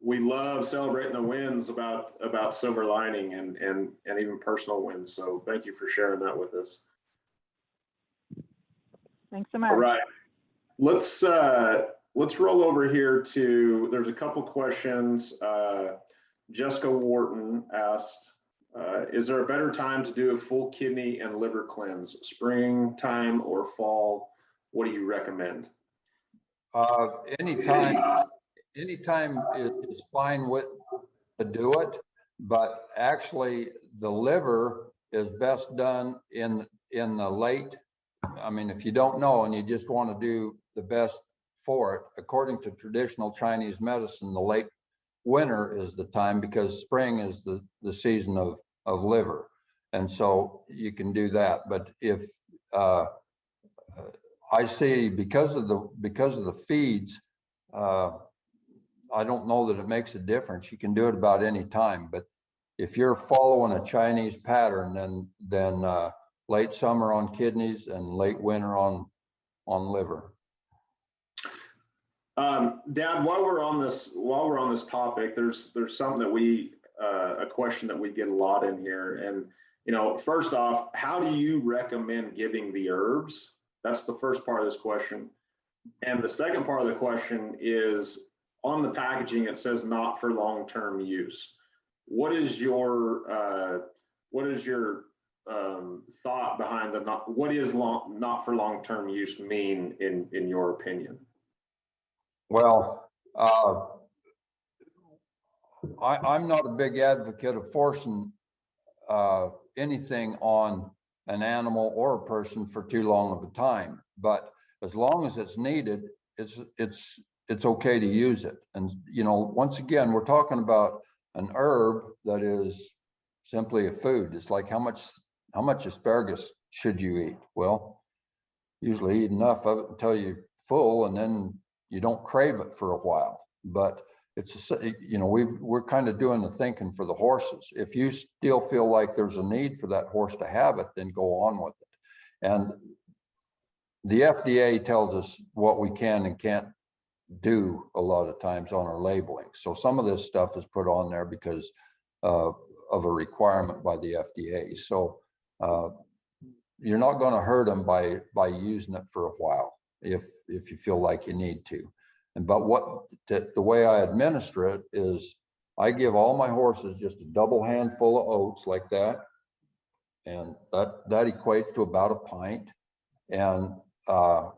we love celebrating the wins about silver lining and even personal wins. So thank you for sharing that with us. Thanks so much. All right, let's roll over here to. There's a couple questions. Jessica Wharton asked, "Is there a better time to do a full kidney and liver cleanse? Springtime or fall? What do you recommend?" Anytime it is fine to do it, but actually the liver is best done in the late. I mean, if you don't know and you just want to do the best for it, according to traditional Chinese medicine, the late winter is the time, because spring is the season of liver, and so you can do that. But if I see, because of the feeds, I don't know that it makes a difference. You can do it about any time, but if you're following a Chinese pattern, then late summer on kidneys and late winter on liver. Dad, while we're on this topic, there's something that a question that we get a lot in here, and first off, how do you recommend giving the herbs? That's the first part of this question. And the second part of the question is, on the packaging, it says not for long-term use. What is your thought behind what is not for long-term use mean in your opinion? Well, I'm not a big advocate of forcing anything on an animal or a person for too long of a time, but as long as it's needed, it's okay to use it. And once again, we're talking about an herb that is simply a food. It's like how much asparagus should you eat? Well, usually eat enough of it until you're full, and then you don't crave it for a while. But we're kind of doing the thinking for the horses. If you still feel like there's a need for that horse to have it, then go on with it. And the FDA tells us what we can and can't do a lot of times on our labeling. So some of this stuff is put on there because of a requirement by the FDA. So you're not going to hurt them by using it for a while if you feel like you need to. But the way I administer it is, I give all my horses just a double handful of oats like that, and that equates to about a pint. And I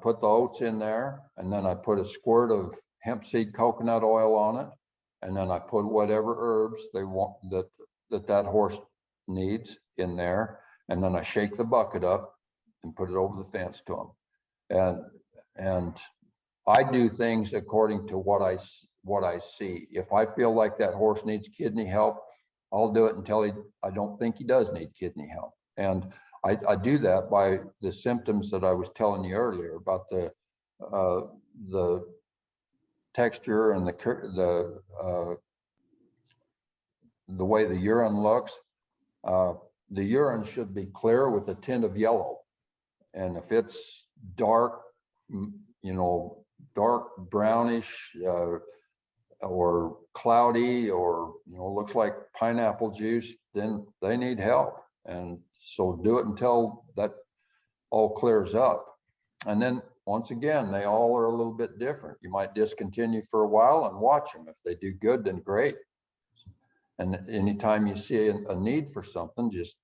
put the oats in there, and then I put a squirt of hemp seed coconut oil on it, and then I put whatever herbs they want that horse needs in there, and then I shake the bucket up and put it over the fence to them. And I do things according to what I see. If I feel like that horse needs kidney help, I'll do it until I don't think he does need kidney help. And I do that by the symptoms that I was telling you earlier about the texture and the way the urine looks. The urine should be clear with a tint of yellow, and if it's dark, dark brownish or cloudy, or looks like pineapple juice, then they need help. And so do it until that all clears up. And then once again, they all are a little bit different. You might discontinue for a while and watch them. If they do good, then great. And anytime you see a need for something, just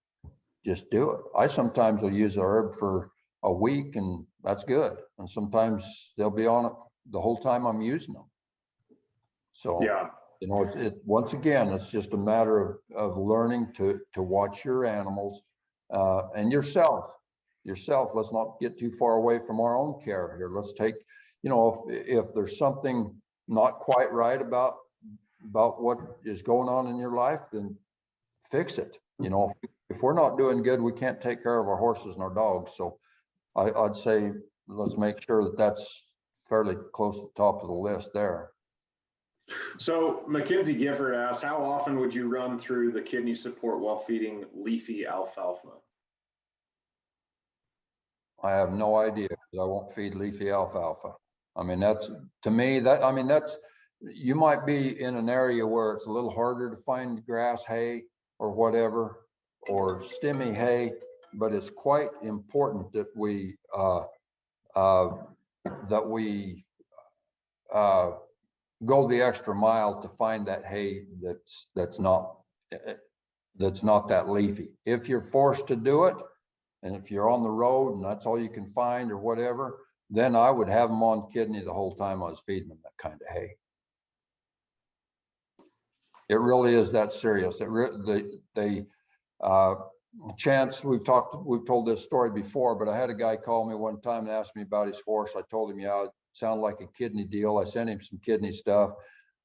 do it. I sometimes will use a herb for a week, and that's good. And sometimes they'll be on it the whole time I'm using them. So yeah, once again, it's just a matter of learning to watch your animals and yourself. Let's not get too far away from our own care here. Let's take, if there's something not quite right about what is going on in your life, then fix it. If we're not doing good, we can't take care of our horses and our dogs. So I'd say let's make sure that that's fairly close to the top of the list there. So Mackenzie Gifford asks, how often would you run through the kidney support while feeding leafy alfalfa? I have no idea, because I won't feed leafy alfalfa. I mean, that's, to me, that, I mean, that's, you might be in an area where it's a little harder to find grass hay or whatever, or stemmy hay, but it's quite important that we, that we go the extra mile to find that hay that's not that leafy. If you're forced to do it, and if you're on the road and that's all you can find or whatever, then I would have them on kidney the whole time I was feeding them that kind of hay. It really is that serious. Chance, we've told this story before, but I had a guy call me one time and asked me about his horse. I told him, yeah, it sounded like a kidney deal. I sent him some kidney stuff.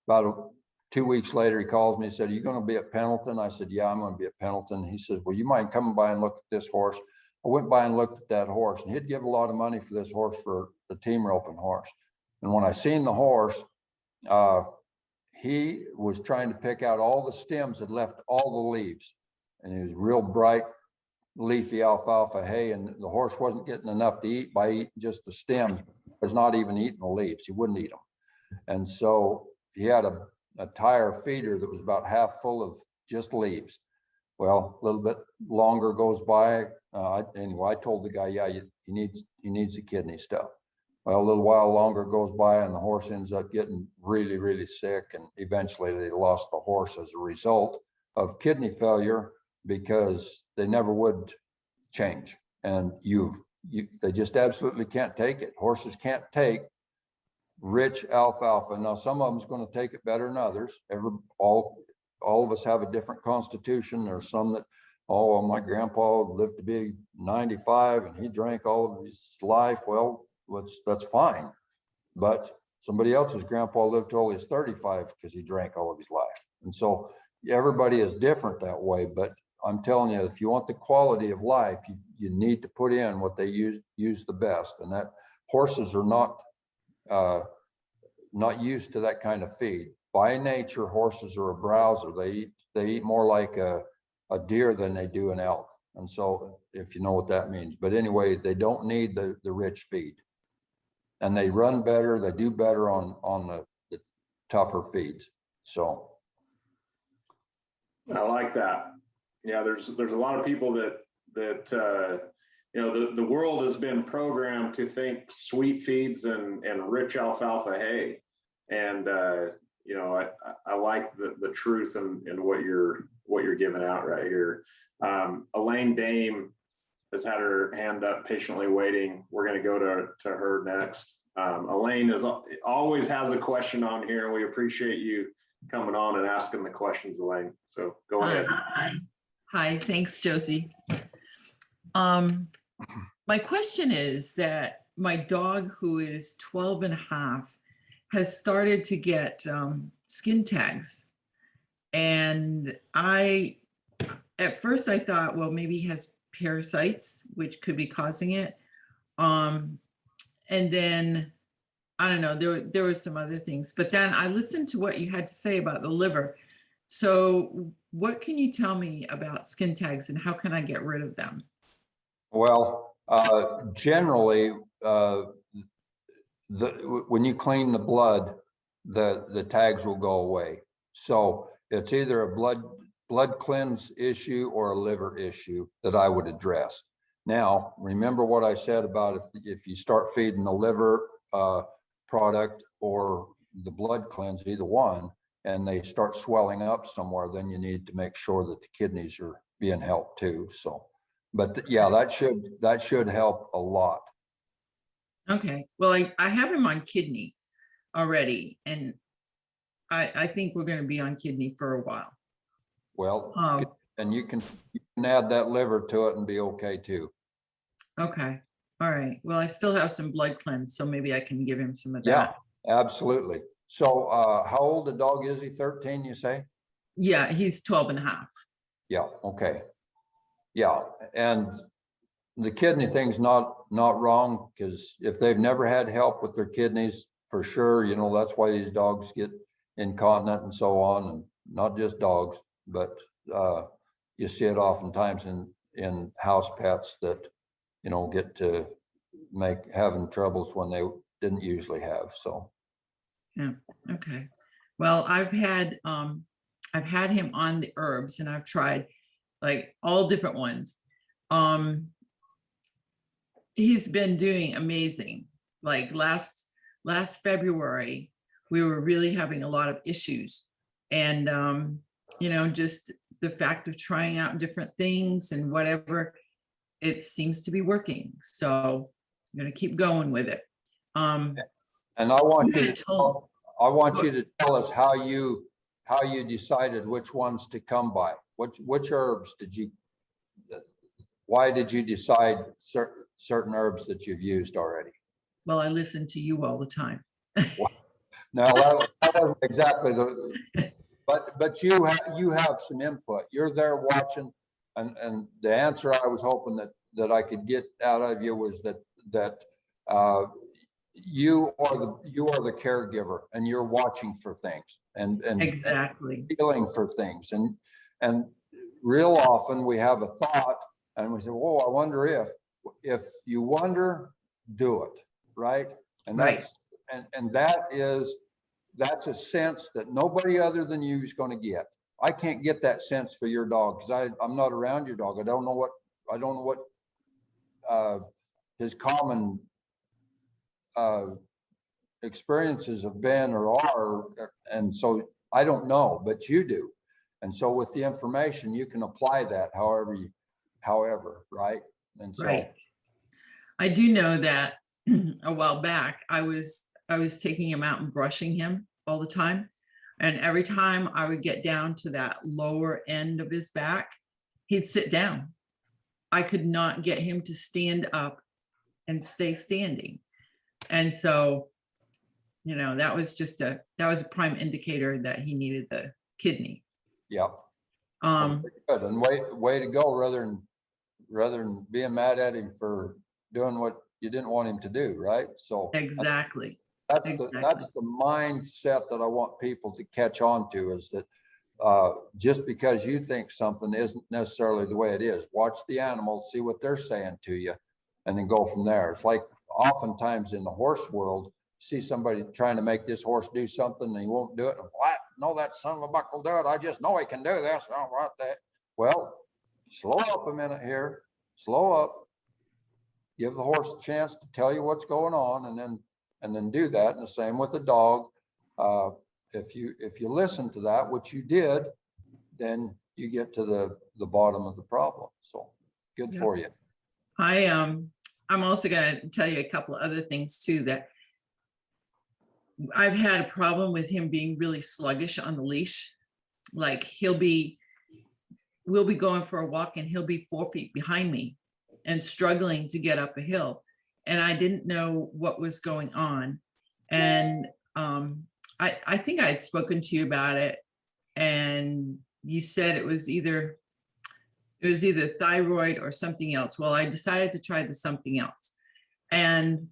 About 2 weeks later, he calls me, he said, are you going to be at Pendleton? I said, yeah, I'm going to be at Pendleton. He says, well, you mind coming by and look at this horse? I went by and looked at that horse, and he'd give a lot of money for this horse, for the team roping horse. And when I seen the horse, he was trying to pick out all the stems that left all the leaves. And he was real bright, leafy alfalfa hay, and the horse wasn't getting enough to eat by eating just the stems. He was not even eating the leaves. He wouldn't eat them. And so he had a tire feeder that was about half full of just leaves. Well, a little bit longer goes by. Anyway, I told the guy, yeah, he needs the kidney stuff. Well, a little while longer goes by and the horse ends up getting really, really sick. And eventually they lost the horse as a result of kidney failure, because they never would change. And they just absolutely can't take it. Horses can't take rich alfalfa. Now, some of them's going to take it better than others. All of us have a different constitution. There's some that, oh, my grandpa lived to be 95 and he drank all of his life. Well, that's fine. But somebody else's grandpa lived till he was 35 because he drank all of his life. And so everybody is different that way. But I'm telling you, if you want the quality of life, you need to put in what they use the best. And that horses are not used to that kind of feed. By nature, horses are a browser. They eat more like a deer than they do an elk. And so, if you know what that means. But anyway, they don't need the rich feed. And they run better, they do better on the tougher feeds. So I like that. Yeah, there's a lot of people that you know, the world has been programmed to think sweet feeds and rich alfalfa hay. And you know, I like the truth in what you're giving out right here. Elaine Dame has had her hand up, patiently waiting. We're going to go to her next. Elaine always has a question on here, and we appreciate you coming on and asking the questions, Elaine. So go ahead. Hi, thanks, Josie. My question is that my dog, who is 12 and a half, has started to get skin tags. And at first I thought, well, maybe he has parasites, which could be causing it. And then, I don't know, there were some other things, but then I listened to what you had to say about the liver. So what can you tell me about skin tags and how can I get rid of them? well, generally, when you clean the blood, the tags will go away. So it's either a blood cleanse issue or a liver issue that I would address. Now, remember what I said about if you start feeding the liver product or the blood cleanse, either one, and they start swelling up somewhere, then you need to make sure that the kidneys are being helped too. So, but yeah, that should help a lot. Okay, well, I have him on kidney already, and I think we're going to be on kidney for a while. Well, and you can add that liver to it and be okay too. Okay, all right. Well, I still have some blood cleanse, so maybe I can give him some of that. Yeah, absolutely. So how old a dog is he? 13, you say? Yeah, he's 12 and a half. Yeah, okay. Yeah, and the kidney thing's not wrong, because if they've never had help with their kidneys, for sure, you know, that's why these dogs get incontinent and so on, and not just dogs, but you see it oftentimes in house pets that, you know, get to having troubles when didn't usually have. So Yeah, okay. Well, I've had him on the herbs, and I've tried like all different ones. He's been doing amazing. Like last February, we were really having a lot of issues. And you know, just the fact of trying out different things and whatever, it seems to be working. So I'm gonna keep going with it. and I want You you had to told- tell us how you decided which ones to come by. Which herbs did you, why did you decide certain herbs that you've used already? Well, I listen to you all the time. Now that wasn't exactly the, but you have some input. You're there watching, and the answer I was hoping that I could get out of you was that you are the caregiver, and you're watching for things and Exactly. feeling for things, and real often we have a thought and we say, "Whoa, I wonder if you wonder, do it," right? And Right. that's a sense that nobody other than you is going to get. I can't get that sense for your dog because I'm not around your dog. I don't know what his common experiences have been or are, and so I don't know, but you do. And so with the information, you can apply that however, right? And so Right. I do know that a while back, I was taking him out and brushing him all the time. And every time I would get down to that lower end of his back, he'd sit down. I could not get him to stand up and stay standing. And so, you know, that was a prime indicator that he needed the kidney. yeah. Good. And way to go, rather than being mad at him for doing what you didn't want him to do, right? So Exactly. that's the mindset that I want people to catch on to, is that just because you think something isn't necessarily the way it is. Watch the animal, see what they're saying to you, and then go from there. It's like oftentimes in the horse world, see somebody trying to make this horse do something and he won't do it. What? No, that son of a buck will do it. I just know he can do this. Oh, what that? Well, slow up a minute here. Slow up. Give the horse a chance to tell you what's going on, and then do that. And the same with the dog. If you listen to that, which you did, then you get to the bottom of the problem. So good for you. I'm also going to tell you a couple of other things too, that I've had a problem with him being really sluggish on the leash. Like we'll be going for a walk and he'll be 4 feet behind me and struggling to get up a hill. And I didn't know what was going on. And I think I had spoken to you about it, and you said it was either thyroid or something else. Well, I decided to try the something else, and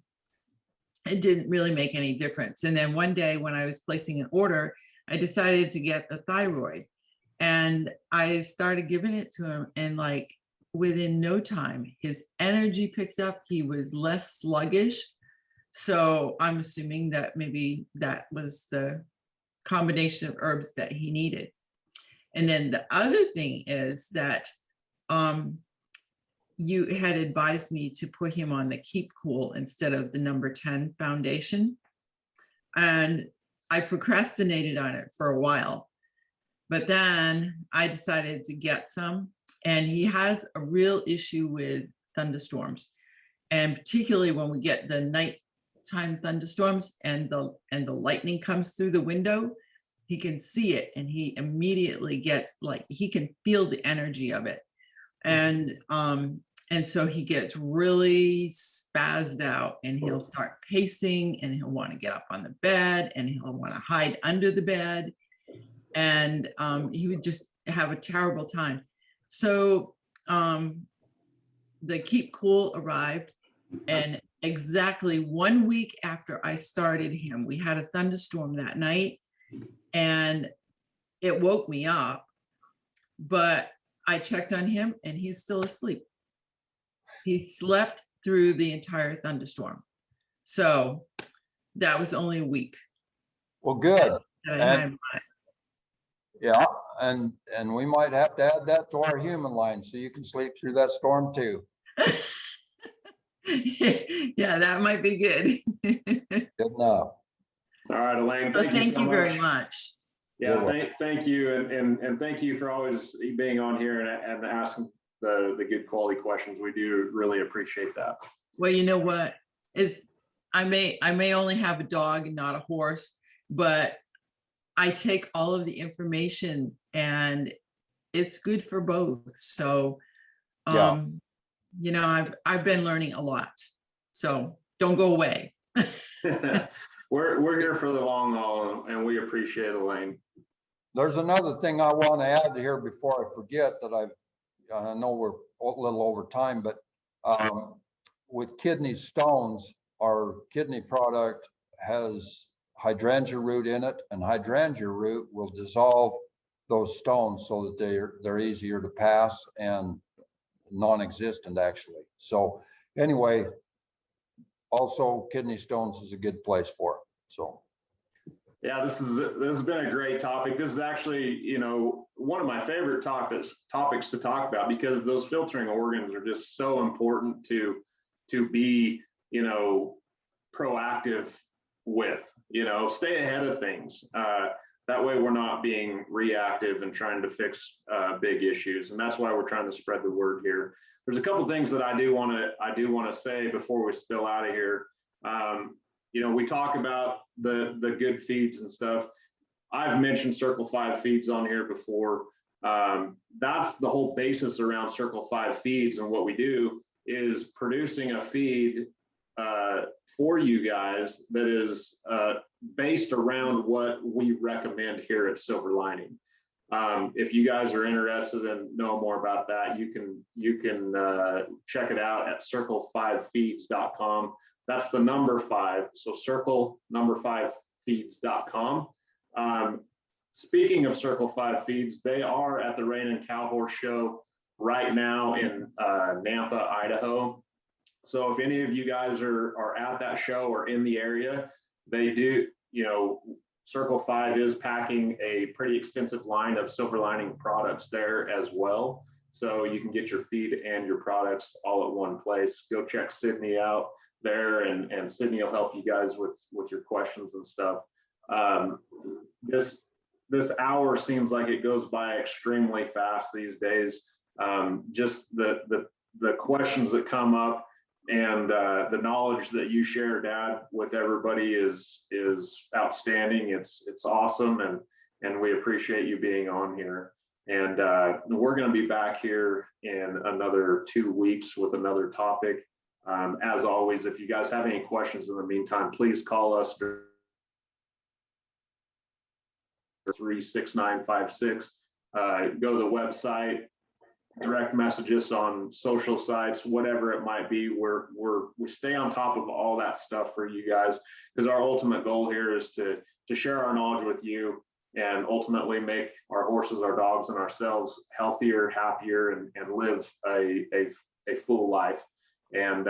it didn't really make any difference. And then one day when I was placing an order, I decided to get the thyroid, and I started giving it to him, and like within no time, his energy picked up. He was less sluggish. So I'm assuming that maybe that was the combination of herbs that he needed. And then the other thing is that you had advised me to put him on the Keep Cool instead of the number 10 foundation. And I procrastinated on it for a while, but then I decided to get some, and he has a real issue with thunderstorms. And particularly when we get the nighttime thunderstorms and the lightning comes through the window, he can see it and he immediately gets, like, he can feel the energy of it. And so he gets really spazzed out, and he'll start pacing, and he'll want to get up on the bed, and he'll want to hide under the bed. And he would just have a terrible time. So the Keep Cool arrived, and exactly 1 week after I started him, we had a thunderstorm that night, and it woke me up, but I checked on him and he's still asleep. He slept through the entire thunderstorm. So that was only a week Well, good. that I had And yeah, and we might have to add that to our human line so you can sleep through that storm too. Yeah, that might be good. Good enough. All right, Elaine, So thank you so thank you very much. much. Yeah, thank you, and thank you for always being on here and asking the good quality questions. We do really appreciate that. Well, you know what? I may only have a dog and not a horse, but I take all of the information and it's good for both. So, Yeah. you know, I've been learning a lot. So don't go away. We're here for the long haul, and we appreciate it, Elaine. There's another thing I want to add here before I forget that I know we're a little over time, but with kidney stones, our kidney product has hydrangea root in it, and hydrangea root will dissolve those stones so that they're easier to pass and non-existent actually. So anyway, also kidney stones is a good place for it. So yeah, this has been a great topic. This is actually, you know, one of my favorite topics to talk about, because those filtering organs are just so important to be, you know, proactive with, you know, stay ahead of things. That way we're not being reactive and trying to fix big issues. And that's why we're trying to spread the word here. There's a couple things that I do want to say before we spill out of here. You know, we talk about the good feeds and stuff. I've mentioned Circle 5 feeds on here before. That's the whole basis around Circle 5 feeds, and what we do is producing a feed for you guys that is based around what we recommend here at Silver Lining. If you guys are interested and know more about that, you can check it out at circle5feeds.com. That's the number 5. So circle number 5 feeds.com. Speaking of Circle 5 feeds, they are at the Rain and Cow Horse Show right now in Nampa, Idaho. So if any of you guys are at that show or in the area, they do, you know, Circle 5 is packing a pretty extensive line of Silver Lining products there as well. So you can get your feed and your products all at one place. Go check Sydney out there, and Sydney will help you guys with your questions and stuff. This hour seems like it goes by extremely fast these days. Just the questions that come up and the knowledge that you share, Dad, with everybody is outstanding. It's awesome, and we appreciate you being on here. And we're going to be back here in another 2 weeks with another topic. As always, if you guys have any questions in the meantime, please call us 36956. Go to the website, direct message us on social sites, whatever it might be. We stay on top of all that stuff for you guys, because our ultimate goal here is to share our knowledge with you and ultimately make our horses, our dogs, and ourselves healthier, happier, and live a full life. And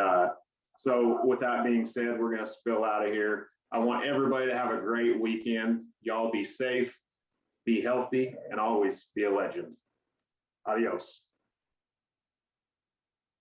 so with that being said, we're going to spill out of here. I want everybody to have a great weekend. Y'all be safe, be healthy, and always be a legend. Adios.